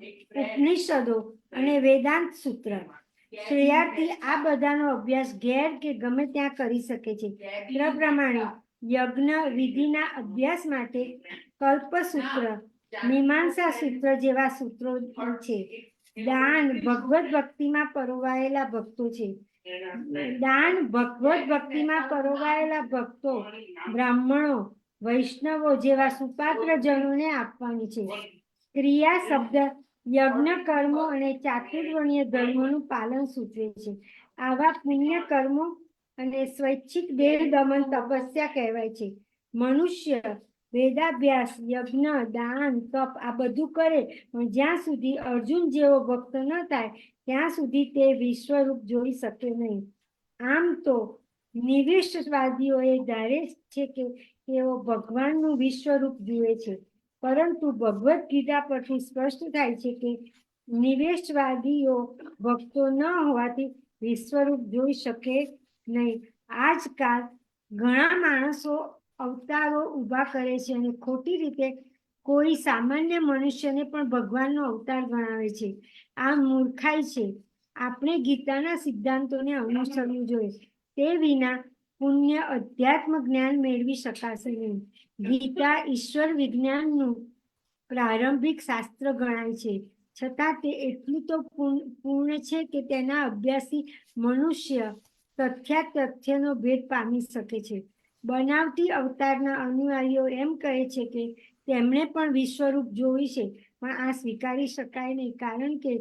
ઉપનિષદો અને વેદાંત સૂત્ર. શ્રેયાર્થી આ બધાનો અભ્યાસ ઘેર કે ગમે ત્યાં કરી શકે છે. પ્રમાણે યજ્ઞ વિધિના અભ્યાસ માટે કલ્પસૂત્ર, મીમાંસા સૂત્ર જેવા સૂત્રો છે. દાન ભગવત ભક્તિમાં પરોવાયેલા ભક્તો છે. દાન ભગવત ભક્તિમાં પરોવાયેલા ભક્તો, બ્રાહ્મણો, વૈષ્ણવો જેવા સુપાત્ર જનોને આપવાની છે. ક્રિયા શબ્દ યજ્ઞ કર્મો અને ચાતુર્વર્ણ્ય ધર્મોનું પાલન સૂચવે છે. આવા પુણ્ય કર્મો અને સ્વૈચ્છિક દેહ દમન તપસ્યા કહેવાય છે. મનુષ્ય વેદાભ્યાસ, યજ્ઞ, દાન, તપ આ બધું કરે, પણ જ્યાં સુધી અર્જુન જેવો ભક્ત ન થાય ત્યાં સુધી તે વિશ્વરૂપ જોઈ શકે નહીં. આમ તો નિવેશવાદીઓએ ધારે છે કે તેઓ ભગવાનનું વિશ્વરૂપ જુએ છે, પરંતુ ભગવદ્ ગીતા પરથી સ્પષ્ટ થાય છે કે નિવેશવાદીઓ ભક્તો ન હોવાથી વિશ્વરૂપ જોઈ શકે નહીં. આજકાલ ઘણા માણસો અવતારો ઊભા કરે છે અને ખોટી રીતે કોઈ સામાન્ય મનુષ્યને પણ ભગવાનનો અવતાર ગણાવે છે. આ મૂર્ખાઈ છે. આપણે ગીતાના સિદ્ધાંતોને અનુસરવું જોઈએ. તે વિના પુણ્ય અધ્યાત્મ જ્ઞાન મેળવી શકાશે નહીં. ગીતા ઈશ્વર વિજ્ઞાનનું પ્રારંભિક શાસ્ત્ર ગણાય છે, છતાં તે એટલું તો પૂર્ણ છે કે તેના અભ્યાસી મનુષ્ય તથ્યાતથ્યનો ભેદ પામી શકે છે. બનાવટી અવતારના અનુયાયીઓ એમ કહે છે કે તેમણે પણ વિશ્વરૂપ જોયું છે, પણ આ સ્વીકારી શકાય નહીં, કારણ કે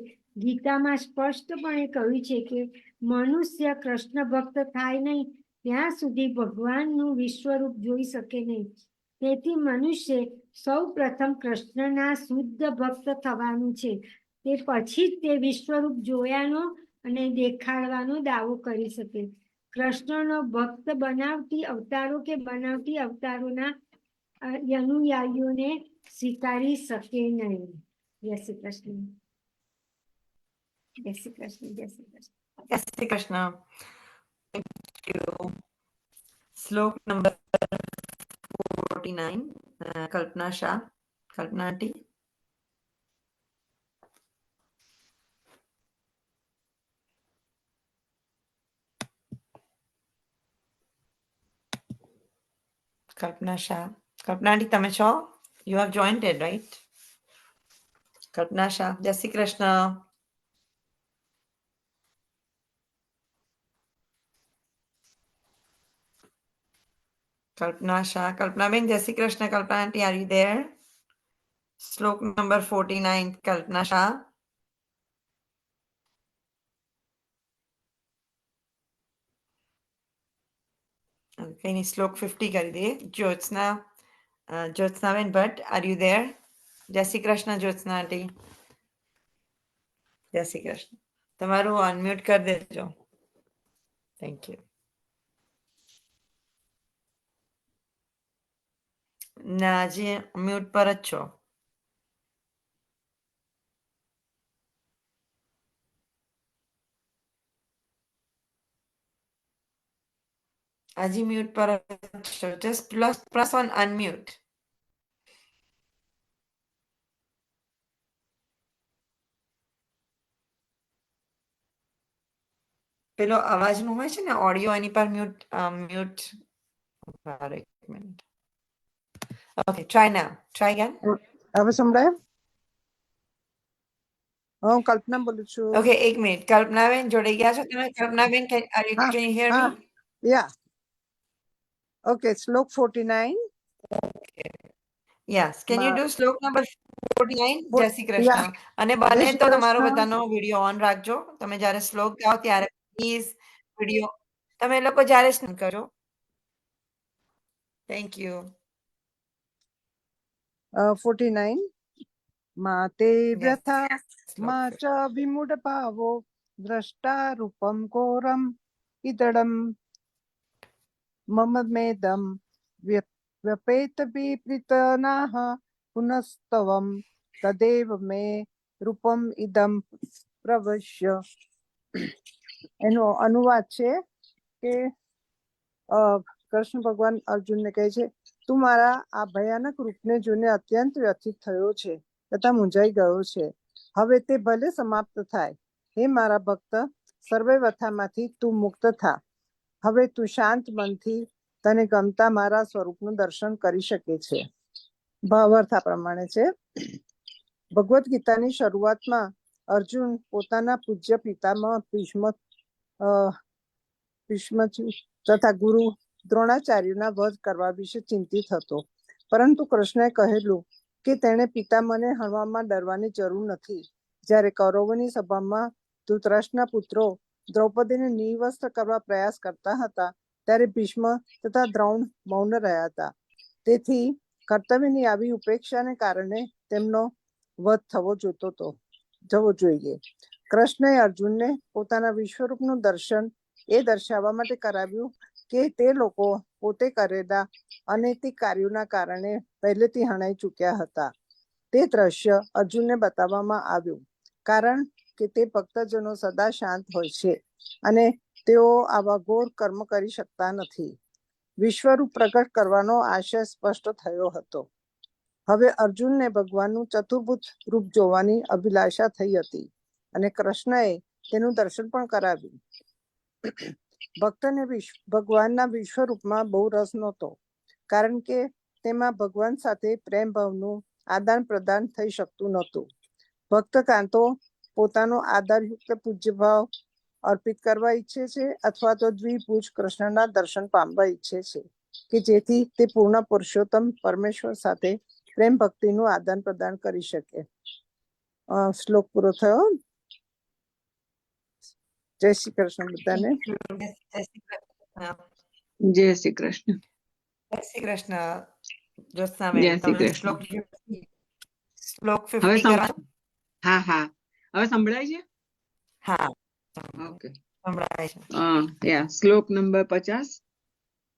ગીતામાં સ્પષ્ટપણે કહ્યું છે કે મનુષ્ય કૃષ્ણ ભક્ત થાય નહીં ત્યાં સુધી ભગવાનનું વિશ્વરૂપ જોઈ શકે નહીં. તેથી મનુષ્ય સૌ પ્રથમ કૃષ્ણના શુદ્ધ ભક્ત થવાનું છે. તે પછી જ તે વિશ્વરૂપ જોયાનો અને દેખાડવાનો દાવો કરી શકે. કૃષ્ણનો ભક્ત બનાવટી અવતારો કે બનાવટી અવતારોના અનુયાયીઓને સ્વીકારી શકે નહીં. જય શ્રી કૃષ્ણ. જય શ્રી કૃષ્ણ. જય શ્રી કૃષ્ણ. જય શ્રી કૃષ્ણ. Thank you. શ્લોક number 49, Kalpana Shah. Kalpana auntie. Kalpana Shah. Kalpana auntie તમે છો? You have joined it, right? Kalpana Shah. જય શ્રી કૃષ્ણ. કલ્પના શાહ. કલ્પનાબેન જય Shri Krishna. Kalpana auntie, are you there? શ્લોક નંબર 49, કલ્પના શાહ. કઈ નહીં, શ્લોક 50 કરી દઈએ. જ્યોત્સનાબેન ભટ્ટ, આર યુ ધેર? જય શ્રી કૃષ્ણ જ્યોત્સના આંટી. જય શ્રી કૃષ્ણ. તમારું અનમ્યુટ કરી દેજો. Thank you. ના, હજી મ્યુટ પર જ છો. હજી મ્યુટ પર જ છો. Just plus on unmute. પેલો અવાજનું હોય છે ને ઓડિયો, એની પર મ્યુટ. એક minute. Okay, try now. Try again. હવે સંભળાય? હું કલ્પના બોલું છું. ઓકે, એક મિનિટ. કલ્પનાબેન જોડાઈ ગયા છો તમે? કલ્પનાબેન, હા, can you hear હા. me? Yeah. Okay, શ્લોક 49. Yes. Can you માં- do શ્લોક number 49? જય શ્રી Yeah. કૃષ્ણ. અને જય બને શ્રી તો તમારો કૃષ્ણ. બધાનો વિડીયો ઓન રાખજો. તમે જ્યારે શ્લોક ગાઓ ત્યારે પ્લીઝ વિડીયો તમે લોકો જ્યારે સ્નાન કરો. Thank you. 49. માં તે વ્યથા શ્લોક માં ચ વિમૂઢ ભાવો દ્રષ્ટા રૂપમ ઘોરમ ઇદડમ મમ મેદમ વ્યપેત વિપરીતનાહ પુનસ્તવમ તદેવ મે રૂપમ ઇદમ પ્રવશ્ય. એનો અનુવાદ છે કે કૃષ્ણ ભગવાન અર્જુનને કહે છે, તું મારા આ ભયાનક રૂપને જોઈને અત્યંત વ્યથિત થયો છે તથા મૂંઝાઈ ગયો છે. હવે તે ભલે સમાપ્ત થાય. હે મારા ભક્ત, સર્વે વ્યથામાંથી તું મુક્ત થા. હવે તું શાંત મનથી તને ગમતા મારા સ્વરૂપનું દર્શન કરી શકે છે. ભાવાર્થ આ પ્રમાણે છે. ભગવદ્ ગીતાની શરૂઆતમાં અર્જુન પોતાના પૂજ્ય પિતામહ ભીષ્મજી તથા ગુરુ દ્રોણાચાર્યના વધ કરવા વિશે ચિંતિત હતો. પરંતુ કૃષ્ણએ કહેલું કે તેણે પિતામહને હણવામાં ડરવાની જરૂર નથી. જ્યારે કૌરવોની સભામાં ધૃતરાષ્ટ્રના પુત્રો દ્રૌપદીને નિવસ્ત્ર કરવા પ્રયાસ કરતા હતા ત્યારે ભીષ્મ તથા દ્રોણ મૌન રહ્યા હતા. તેથી કર્તવ્યની આવી ઉપેક્ષાને કારણે તેમનો વધ જવો જોઈએ. કૃષ્ણએ અર્જુનને પોતાના વિશ્વરૂપનું દર્શન એ દર્શાવવા માટે કરાવ્યું કે તે લોકો પોતે કરેલા અનૈતિક કાર્યોના કારણે પહેલેથી હણાઈ ચૂક્યા હતા. તે દ્રશ્ય અર્જુનને બતાવવામાં આવ્યું, કારણ કે તે ભક્તજનો સદા શાંત હોય છે અને તેઓ આવા ઘોર કર્મ કરી શકતા નથી. વિશ્વરૂપ પ્રગટ કરવાનો આશય સ્પષ્ટ થયો હતો. હવે અર્જુનને ભગવાનનું ચતુર્ભુજ રૂપ જોવાની અભિલાષા થઈ હતી અને કૃષ્ણએ તેનું દર્શન પણ કરાવ્યું. ભક્તને ભગવાનના વિશ્વરૂપમાં બહુ રસ નહોતો, કારણ કે તેમાં ભગવાન સાથે પ્રેમ ભાવનું આદાન પ્રદાન થઈ શકતું નહોતું. ભક્ત કાં તો પોતાનો આદરયુક્ત પૂજ્ય ભાવ અર્પિત કરવા ઈચ્છે છે અથવા તો દ્વિભુજ કૃષ્ણના દર્શન પામવા ઈચ્છે છે કે જેથી તે પૂર્ણ પુરુષોત્તમ પરમેશ્વર સાથે પ્રેમ ભક્તિનું આદાન પ્રદાન કરી શકે. શ્લોક પૂરો થયો. જય શ્રી કૃષ્ણ બધાને. જય શ્રી કૃષ્ણ. જય શ્રી કૃષ્ણ. જય શ્રી કૃષ્ણ. જ્યોત્સનાબેન, જય શ્રી તમે કૃષ્ણ. શ્લોક હવે 50 કરવાનો? હા હા, હવે સંભળાય છે? હા, ઓકે. સંભળાય છે. શ્લોક નંબર 50.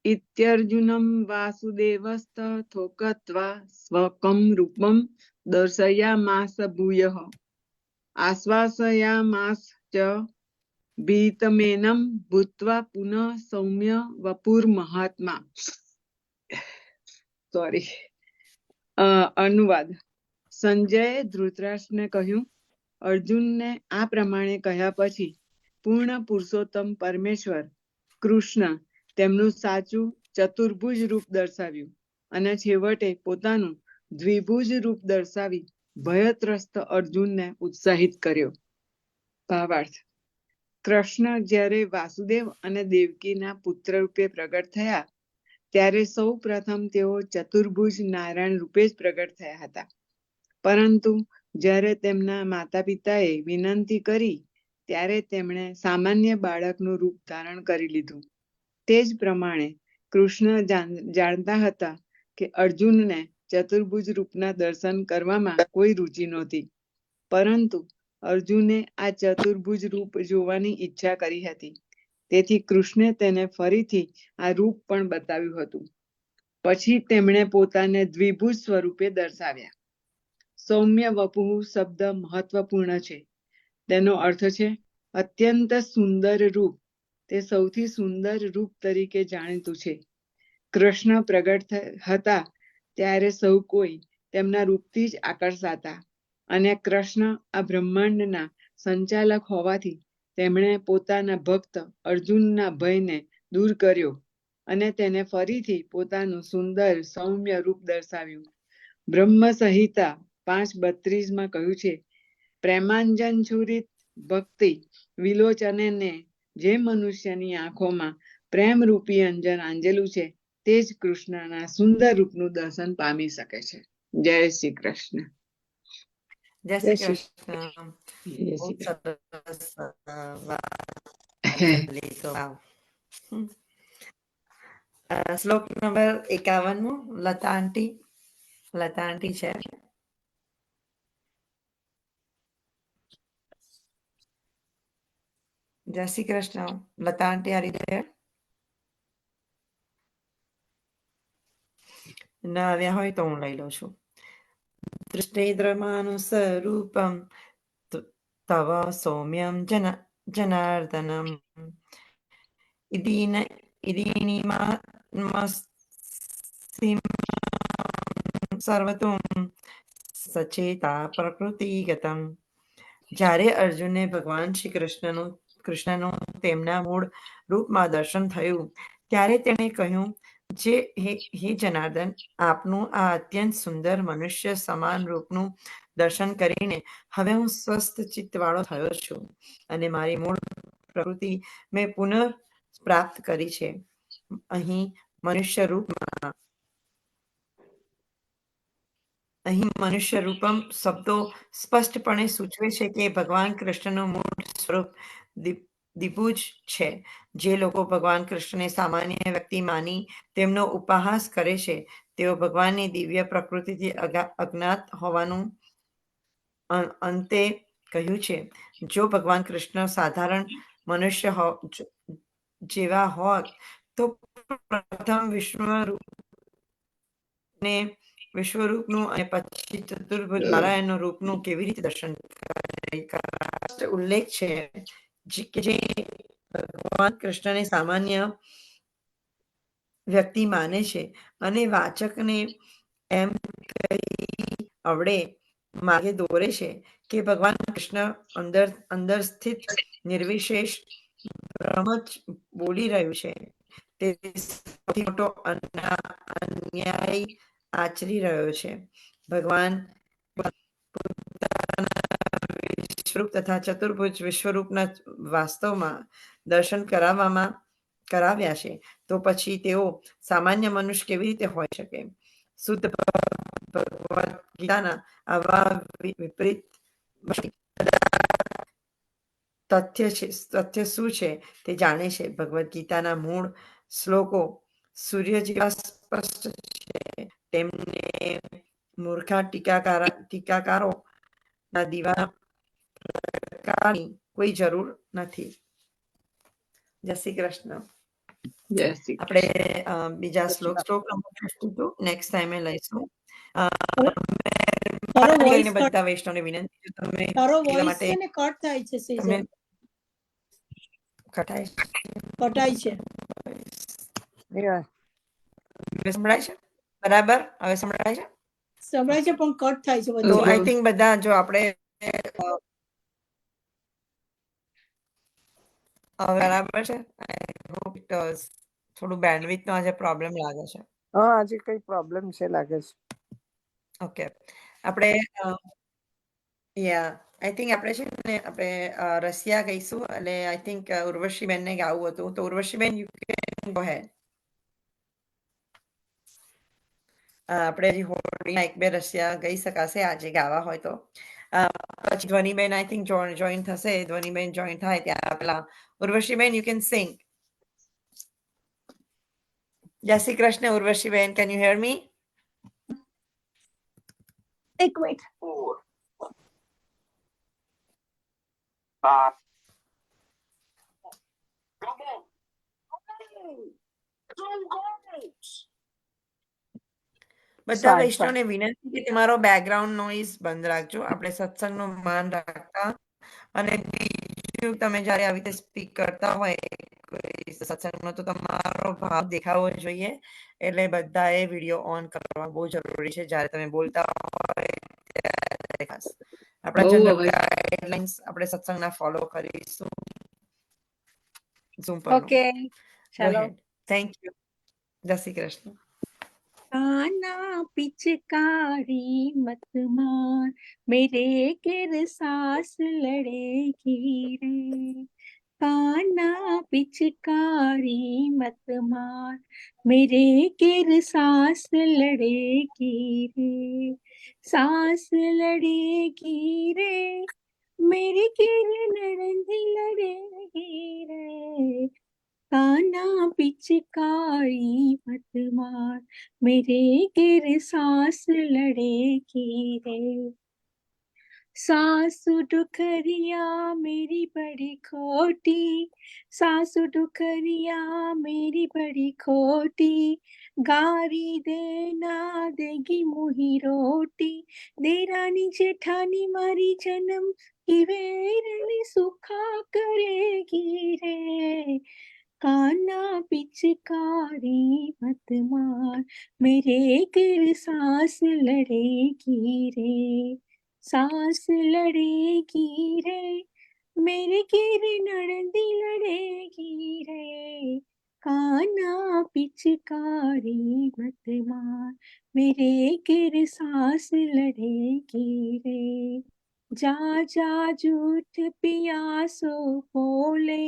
ઇત્યર્જુનમ વાસુદેવસ્તથોકત્વા સ્વકં રૂપમ દર્શયામાસ ભૂયઃ આશ્વાસયામાસ ચ ભીતમેનમ ભૂત્વા પુનઃ સૌમ્ય વપુર મહાત્મા. સોરી. અનુવાદ. સંજયે ધૃતરાષ્ટ્રને કહ્યું, અર્જુનને આ પ્રમાણે કહ્યા પછી પૂર્ણ પુરુષોત્તમ પરમેશ્વર કૃષ્ણ તેમનું સાચું ચતુર્ભુજ રૂપ દર્શાવ્યું અને છેવટે પોતાનું દ્વિભુજ રૂપ દર્શાવી ભયત્રસ્ત અર્જુનને ઉત્સાહિત કર્યો. ભાવાર્થ. કૃષ્ણ જ્યારે વાસુદેવ અને દેવકીના પુત્ર રૂપે પ્રગટ થયા ત્યારે સૌ પ્રથમ તેઓ ચતુર્ભુજ નારાયણ રૂપે જ પ્રગટ થયા હતા. પરંતુ જ્યારે તેમના માતા પિતાએ વિનંતી કરી ત્યારે તેમણે સામાન્ય બાળકનું રૂપ ધારણ કરી લીધું. તે જ પ્રમાણે કૃષ્ણ જાણતા હતા કે અર્જુનને ચતુર્ભુજ રૂપના દર્શન કરવામાં કોઈ રુચિ નહોતી, પરંતુ અર્જુને આ ચતુર્ભુજ રૂપ જોવાની ઈચ્છા કરી હતી. તેથી કૃષ્ણે તેને ફરીથી આ રૂપ પણ બતાવ્યું હતું. પછી તેમણે પોતાને દ્વિભુજ સ્વરૂપે દર્શાવ્યા. સૌમ્ય વપુઃ શબ્દ મહત્વપૂર્ણ છે. તેનો અર્થ છે અત્યંત સુંદર રૂપ. તે સૌથી સુંદર રૂપ તરીકે જાણીતું છે. કૃષ્ણ પ્રગટ હતા ત્યારે સૌ કોઈ તેમના રૂપથી જ આકર્ષાતા, અને કૃષ્ણ આ બ્રહ્માંડના સંચાલક હોવાથી તેમણે પોતાના ભક્ત અર્જુનના ભયને દૂર કર્યો અને તેને ફરીથી પોતાનું સુંદર સૌમ્ય રૂપ દર્શાવ્યું. બ્રહ્મ સંહિતા 5:32 કહ્યું છે, પ્રેમાંજન છુરિત ભક્તિ વિલોચને જે મનુષ્યની આંખોમાં પ્રેમ રૂપી અંજન આંજેલું છે તે જ કૃષ્ણના સુંદર રૂપનું દર્શન પામી શકે છે. જય શ્રી કૃષ્ણ. જય જય શ્રી શ્રી કૃષ્ણ. જય બહુ શ્રી સરસ વાત કૃષ્ણ. કરી તો. વાવ. શ્લોક નંબર 51 લતા આંટી. લતા આંટી છે. જય શ્રી કૃષ્ણ. લતા આંટી આ રીતે ના આવ્યા હોય તો હું લઈ લઉં છું. દૃષ્ટિદ્રમાનું સ્વરૂપમ તવ સૌમ્યમ જનાર્દનમ સર્વતું સચેતા પ્રકૃતિગતમ. જ્યારે અર્જુનને ભગવાન શ્રી કૃષ્ણનું તેમના મૂળ રૂપમાં દર્શન થયું ત્યારે તેણે કહ્યું, હે જનાર્દન, આપનું આ અત્યંત સુંદર મનુષ્ય સમાન રૂપનું દર્શન કરીને હવે હું સ્વસ્થ ચિત્તવાળો થયો છું અને મારી મૂળ પ્રકૃતિ મેં પુનઃ પ્રાપ્ત કરી છે. અહીં મનુષ્ય રૂપમ શબ્દો સ્પષ્ટપણે સૂચવે છે કે ભગવાન કૃષ્ણનું મૂળ સ્વરૂપ દ્વિભુજ છે. જે લોકો ભગવાન કૃષ્ણને સામાન્ય વ્યક્તિ માની તેમનો ઉપહાસ કરે છે તેઓ ભગવાનની દિવ્ય પ્રકૃતિથી અજ્ઞાત હોવાનું અંતે કહ્યું છે. જો ભગવાન કૃષ્ણ સાધારણ મનુષ્ય જેવા હોત તો પ્રથમ વિશ્વરૂપનું અને પછી ચતુર્ભુજ નારાયણનું રૂપનું કેવી રીતે દર્શન કરે? ઉલ્લેખ છે કે જે ભગવાન કૃષ્ણને સામાન્ય વ્યક્તિ માને છે અને વાચકને એમ કહી અવળે માર્ગે દોરે છે કે ભગવાન કૃષ્ણ અંદર સ્થિત નિર્વિશેષ બ્રહ્મ જ બોલી રહ્યું છે. તે સૌથી મોટો અન્યાય આચરી રહ્યો છે. ભગવાન વિશ્વરૂપ તથા ચતુર્ભુજ વિશ્વરૂપના વાસ્તવમાં દર્શન કરાવ્યા છે તો પછી તેઓ સામાન્ય મનુષ્ય કેવી રીતે હોઈ શકે? શુદ્ધ ભગવદ ગીતાના આવા વિપરીત તથ્ય શું છે તે જાણે છે. ભગવદ ગીતાના મૂળ શ્લોકો સૂર્ય જેવા સ્પષ્ટ છે. તેમને મૂર્ખા ટીકાકારો ના દીવા પ્રકારની કોઈ જરૂર નથી. જય શ્રી કૃષ્ણ. જય શ્રી આપણે કૃષ્ણ. બીજા શ્લોક નંબર 52 નેક્સ્ટ ટાઈમે લઈશું. તારો voice કરીને બધા વૈષ્ણવને વિનંતી છે તમે તારો એટલા વોઇસ માટે છે ને કટ થાય છે તમને સેજલ. કટાય કટાય છે. હવે સંભળાય છે બરાબર? હવે સંભળાય છે? સંભળાય છે પણ કટ થાય છે તો વચ્ચે. આઈ થિંક બધા જો આપણે બરાબર છે. આઈ હોપ થોડું બેન્ડવિડ્થ નો આજે પ્રોબ્લેમ લાગે છે. હા, આજે કઈ પ્રોબ્લેમ છે લાગે છે. ઓકે, આપણે આઈ થિંક આપણે છે ને આપણે રશિયા ગઈશું એટલે આઈ થિંક ઉર્વશીબેનને ગાવું હતું. તો ઉર્વશીબેન યુ કેન ગો હેડ. આપણે હજી હોળીમાં 1-2 રશિયા ગઈ શકાશે આજે ગાવા હોય તો. પછી ધ્વનિબેન આઈ થિંક જોઈન થશે. ધ્વનિબેન જોઈન થાય ત્યાં પેલા ઉર્વશીબેન યુ કેન સિંગ. જય શ્રી કૃષ્ણ ઉર્વશીબેન, કેન યુ હિયર મી? એક મિનિટ. 5 Two goals. બધા સારું, વૈષ્ણવને વિનંતી કે તમારો બેકગ્રાઉન્ડ નોઈઝ બંધ રાખજો, આપણે સત્સંગનું માન રાખતા. અને બીજું, તમે જ્યારે આવી રીતે સ્પીક કરતા હોય કોઈ સત્સંગનો, તો તમારો ભાવ દેખાવો જોઈએ. એટલે બધાએ વિડીયો ઓન કરવા બહુ જરૂરી છે જ્યારે તમે બોલતા હોય ત્યારે ખાસ. આપણા બહુ જનરલ અવાજ. ગાઈડલાઇન્સ આપણે સત્સંગના ફોલો કરીશું. ઝૂમ પર ઓકે, ચાલો. Thank you. જય શ્રી કૃષ્ણ. कान्हा पिचकारी मत मार, मेरे गिर सांस लड़ेगी रे। कान्हा पिचकारी मत मार, मेरे गिर सांस लड़ेगी रे। सांस लड़ेगी रे, मेरी गिर नड़ंदी लड़ेगी रे। कान्हा पिचकारी मत मार, मेरे गिर सांस लड़ेगी रे। सासु डुकरिया मेरी बड़ी खोटी, सासु डुकरिया मेरी बड़ी खोटी, गारी देना देगी मुही रोटी। देरानी जेठानी मारी जन्म की वेरनी सुखा करेगी रे। कान्हा पिचकारी मत मार, मेरे गिर सांस लड़ेगी रे। सांस लड़ेगी रे, मेरे गिर नड़ंदी लड़ेगी रे। कान्हा पिचकारी मत मार, मेरे गिर सांस लड़ेगी रे। जा जा झूठ पियासो बोले,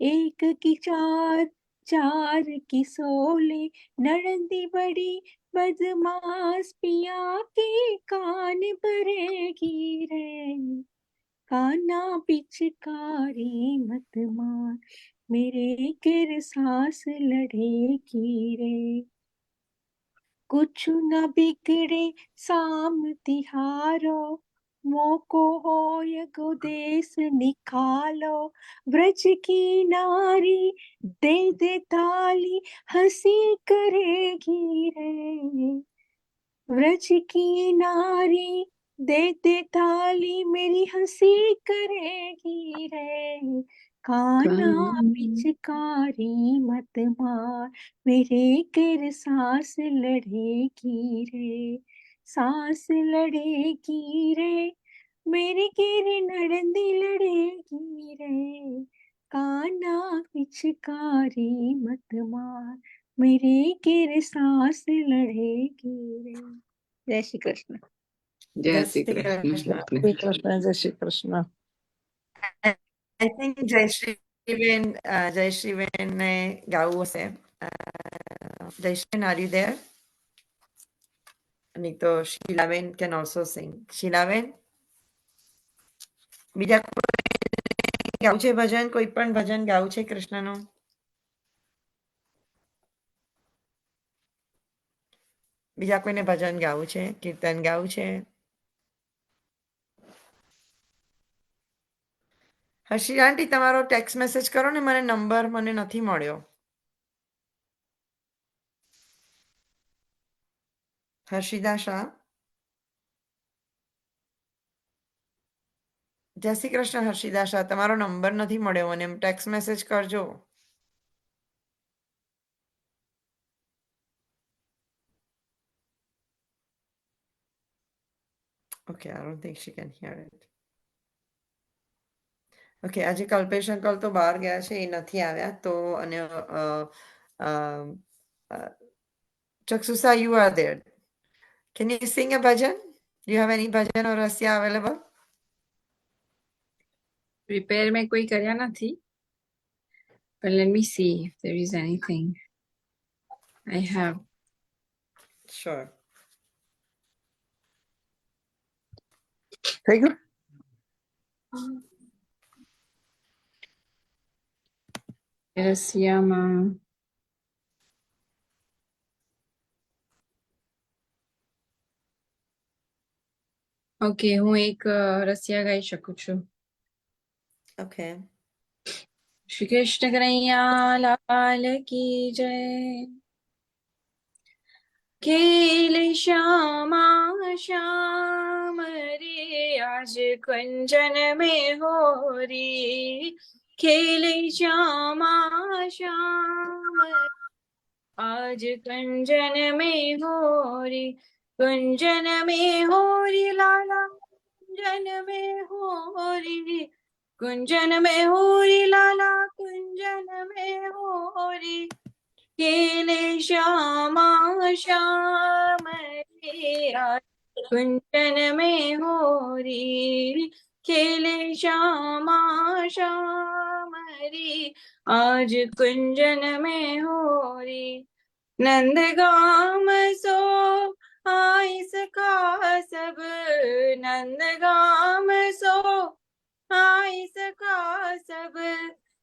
एक की चार चार की सोले। नड़ंदी बड़ी बदमाश पिया के कान भरेगी रे। कान्हा पिचकारी मत मार, मेरे गिर सांस लड़ेगी रे। कुछ न बिगड़े साम तिहारो, मोको होय गोदेश निकालो। व्रज की नारी दे दे ताली, हंसी करेगी रे। व्रज की नारी दे दे ताली, मेरी हंसी करेगी रे। कान्हा पिचकारी मत मार, मेरे गिर सांस लड़ेगी रे। सांस लड़ेगी रे, मेरी गिर नड़ंदी लड़ेगी रे। कान्हा पिचकारी मत मार, मेरे गिर सांस लड़ेगी रे। जय श्री कृष्ण। જય શ્રી કૃષ્ણ. શ્રી કૃષ્ણ. જય શ્રી કૃષ્ણ. આઈ થિંક જયશ્રીબેન ને ગાવું હશે. જયશ્રીબેન, આર યુ ધેર? નહીં તો શીલાબેન કેન ઓલ્સો સિંગ. શીલાબેન, બીજા કોઈ ગાવું છે ભજન? કોઈ પણ ભજન ગાવું છે કૃષ્ણનું? બીજા કોઈને ભજન ગાવું છે, કીર્તન ગાવું છે? હર્ષિલ આંટી, તમારો ટેક્સ્ટ મેસેજ કરો ને, મને નંબર મને નથી મળ્યો. હર્ષિદા શાહ, જય શ્રી કૃષ્ણ. હર્ષિદા શાહ, તમારો નંબર નથી મળ્યો મને, ટેક્સ્ટ મેસેજ કરજો. Okay, I don't think she can hear it. Okay, આજે કલ્પેશ અંકલ તો બહાર ગયા છે, એ નથી આવ્યા. તો અને ચક્ષુસા, you are there. Can you sing a bhajan? Do you have any bhajan or rasya available? Prepare મેં કોઈ કર્યા નથી, but let me see if there is anything I have. Sure. થઈ ગયું? રસિયામાં ઓકે, હું એક રસિયા ગાઈ શકું છું. Okay. શ્રી કૃષ્ણ કનૈયા લાલ કી જય. खेल श्यामा श्याम रे आज कुंजन में होरी, खेल श्यामा श्याम आज कुंजन में होरी, कुंजन में होरी लाला कुंजन में होरी, कुंजन में होरी लाला कुंजन में होरी, खेले श्यामा श्याम रे आज कुंजन में होरी, खेले श्यामा श्याम रे आज कुंजन में होरी, नंदगाम सो आई सखा सब, नंदगाम सो आई सखा सब,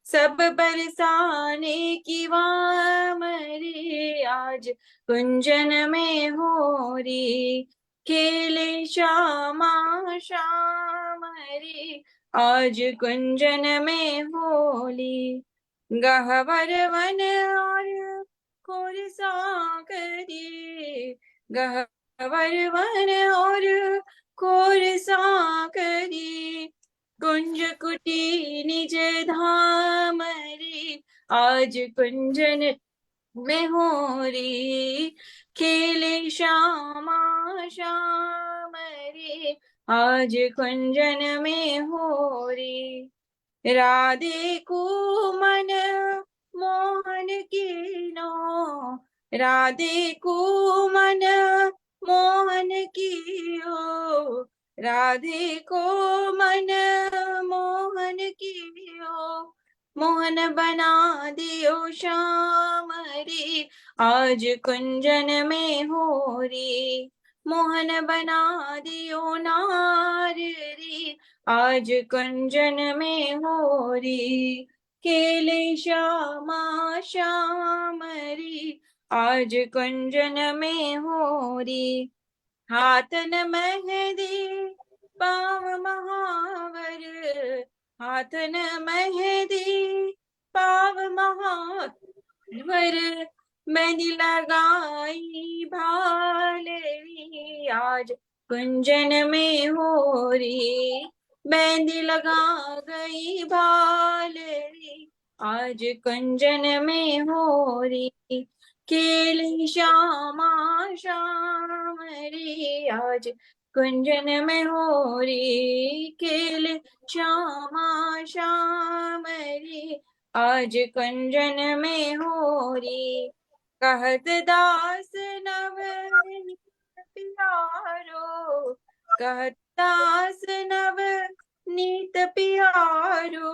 सब बरसाने की वाम रे आज कुंजन में होरी, खेले श्यामा श्याम रे आज कुंजन में होली, गहवर वन और खोर साकरी, गहवर वन और खोर साकरी, कुंज कुटी निज धाम रे आज कुंजन में होरी, खेले श्यामा श्याम रे आज कुंजन में होरी, राधे को मन मोहन कीनो, राधे को मन मोहन कियो, राधे को मन मोहन कियो, मोहन बना दियो श्याम रे आज कुंजन में होरी, मोहन बना दियो नार रे आज कुंजन में होरी, खेले श्यामा श्याम रे आज कुंजन में होरी, हाथ न मेहंदी पाव महावर, हाथ न मेहंदी पाव महावर, मेहंदी लगाई भालरी आज कुंजन में होरी, मेहंदी लगा गई भालरी आज कुंजन में होरी, खेले श्यामा श्याम रे आज कुंजन में होरी, खेले श्यामा श्याम रे आज कुंजन में होरी, कहत दास नवनीत प्यारो, कहत दास नवनीत प्यारो,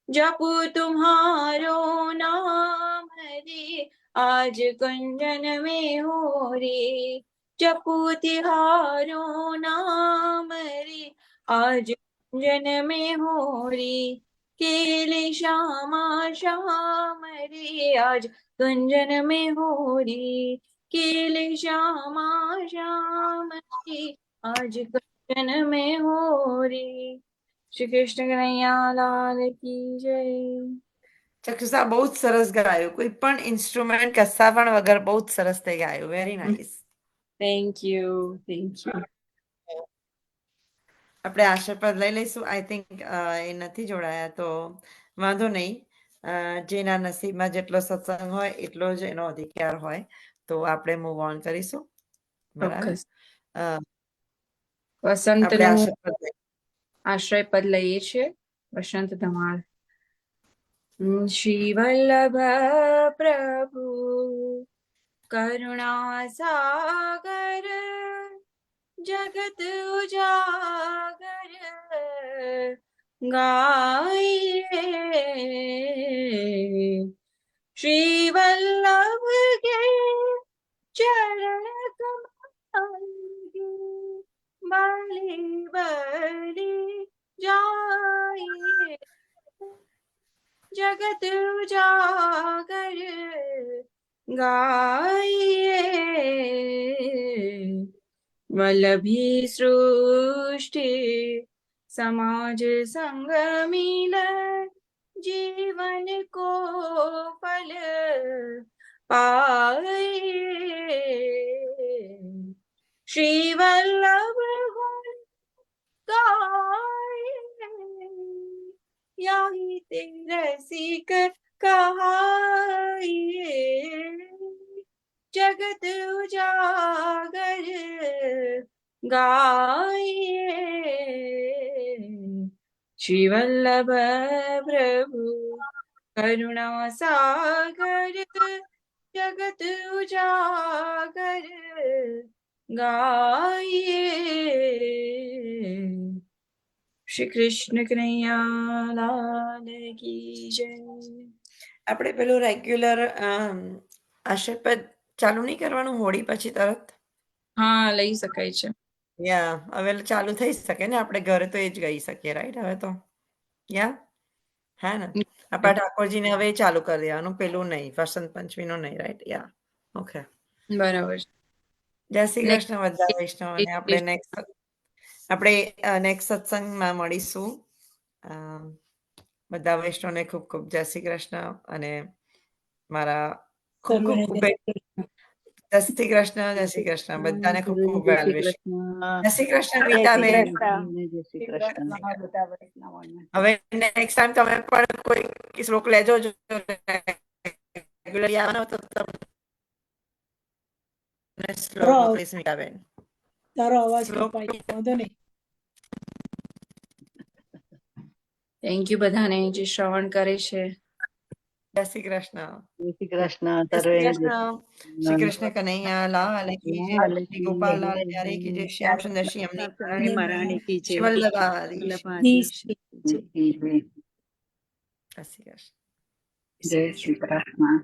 जपू तुम्हारो नाम रे आज कुंजन में होरी, जपू तिहारो नाम रे आज कुंजन में होरी, खेले श्यामा श्याम रे आज कुंजन में होरी, खेले श्यामा श्याम रे आज कुंजन में होरी। श्री कृष्ण कन्हैया लाल की जय। ચક્ષુષા બહુ જ સરસ ગાયું, કોઈ પણ ઇન્સ્ટ્રુમેન્ટ કશા પણ વગર બહુ જ સરસ તે ગાયું, very nice. Thank you. Thank you. આપણે આશીર્વાદ લઈ લઈશું. આઈ થિંક એ નથી જોડાયા તો વાંધો નહીં. જેના નસીબમાં જેટલો સત્સંગ હોય એટલો જ એનો અધિકાર હોય, તો આપણે મૂવ ઓન કરીશું. બરાબર. ચોક્કસ. અ, વસંત આપણે આશીર્વાદ લઈએ. આશ્રય પદ લઈએ છીએ. વસંત ધમાલ. શ્રી વલ્લભ પ્રભુ કરુણા સાગર, જગત ઉજાગર ગાઈએ, શ્રી વલ્લભ કે ચરણ કમલ કે બલી બલી જાઈએ, जगत उजागर गाइए, वल्लभी सृष्टि समाज संग मिल, जीवन को फल पाए, શ્રી વલ્લભ ગુણ ગાય યહી તે રસિક કહાઈએ જગત ઉજાગર ગાઈએ શ્રી વલ્લભ પ્રભુ કરુણા સાગર જગત ઉજાગર ગાઈએ શ્રી કૃષ્ણ કનૈયા લાલ કી જય. આપણે પેલું રેગ્યુલર આશીર્વાદ ચાલુ નહીં કરવાનું હોળી પછી તરત? હા લઈ શકાય છે. યા હવે ચાલુ થઈ શકે ને, આપણે ઘરે તો એ જ ગઈ શકીએ, રાઈટ? હવે તો યા હા ને, આપણા ઠાકોરજીને હવે એ ચાલુ કરી દેવાનું, પેલું નહીં, વસંત પંચમીનું નહીં, રાઈટ? યા ઓકે, બરાબર છે. જય શ્રી Next. કૃષ્ણ બધા વૈષ્ણવોને. આપણે નેક્સ્ટ સત્સંગમાં મળીશું. બધા વૈષ્ણવને ખૂબ ખૂબ જય શ્રી કૃષ્ણ અને મારા ખૂબ ખૂબ સર્વેને ખૂબ જય શ્રી કૃષ્ણ. જય શ્રી કૃષ્ણ બધાને ખૂબ ખૂબ વેલ વિશ. જય શ્રી કૃષ્ણ જય શ્રી ગીતાબેન. કૃષ્ણ. બધા વૈષ્ણવોને. હવે નેક્સ્ટ ટાઈમ તમે પણ કોઈ શ્લોક લેજો, જો રેગ્યુલર આવવાનો તો તમને શ્લોક મોકલીશ ગીતાબેન. તારો અવાજ શ્લોક કપાય, વાંધો નહીં. થેન્ક યુ બધાને જે શ્રવણ કરે છે. જય શ્રી કૃષ્ણ. જય શ્રી કૃષ્ણ. જય શ્રી કૃષ્ણ. શ્રી કૃષ્ણ કનૈયા લાલ કી જય. શ્રી ગોપાલ લાલ પ્યારે કી જય. શ્યામ સુંદર શ્રી અમને મહારાણી કી જય. શ્રી વલ્લભાધીશ. જય શ્રી કૃષ્ણ. જય શ્રી કૃષ્ણ. જય શ્રી કૃષ્ણ.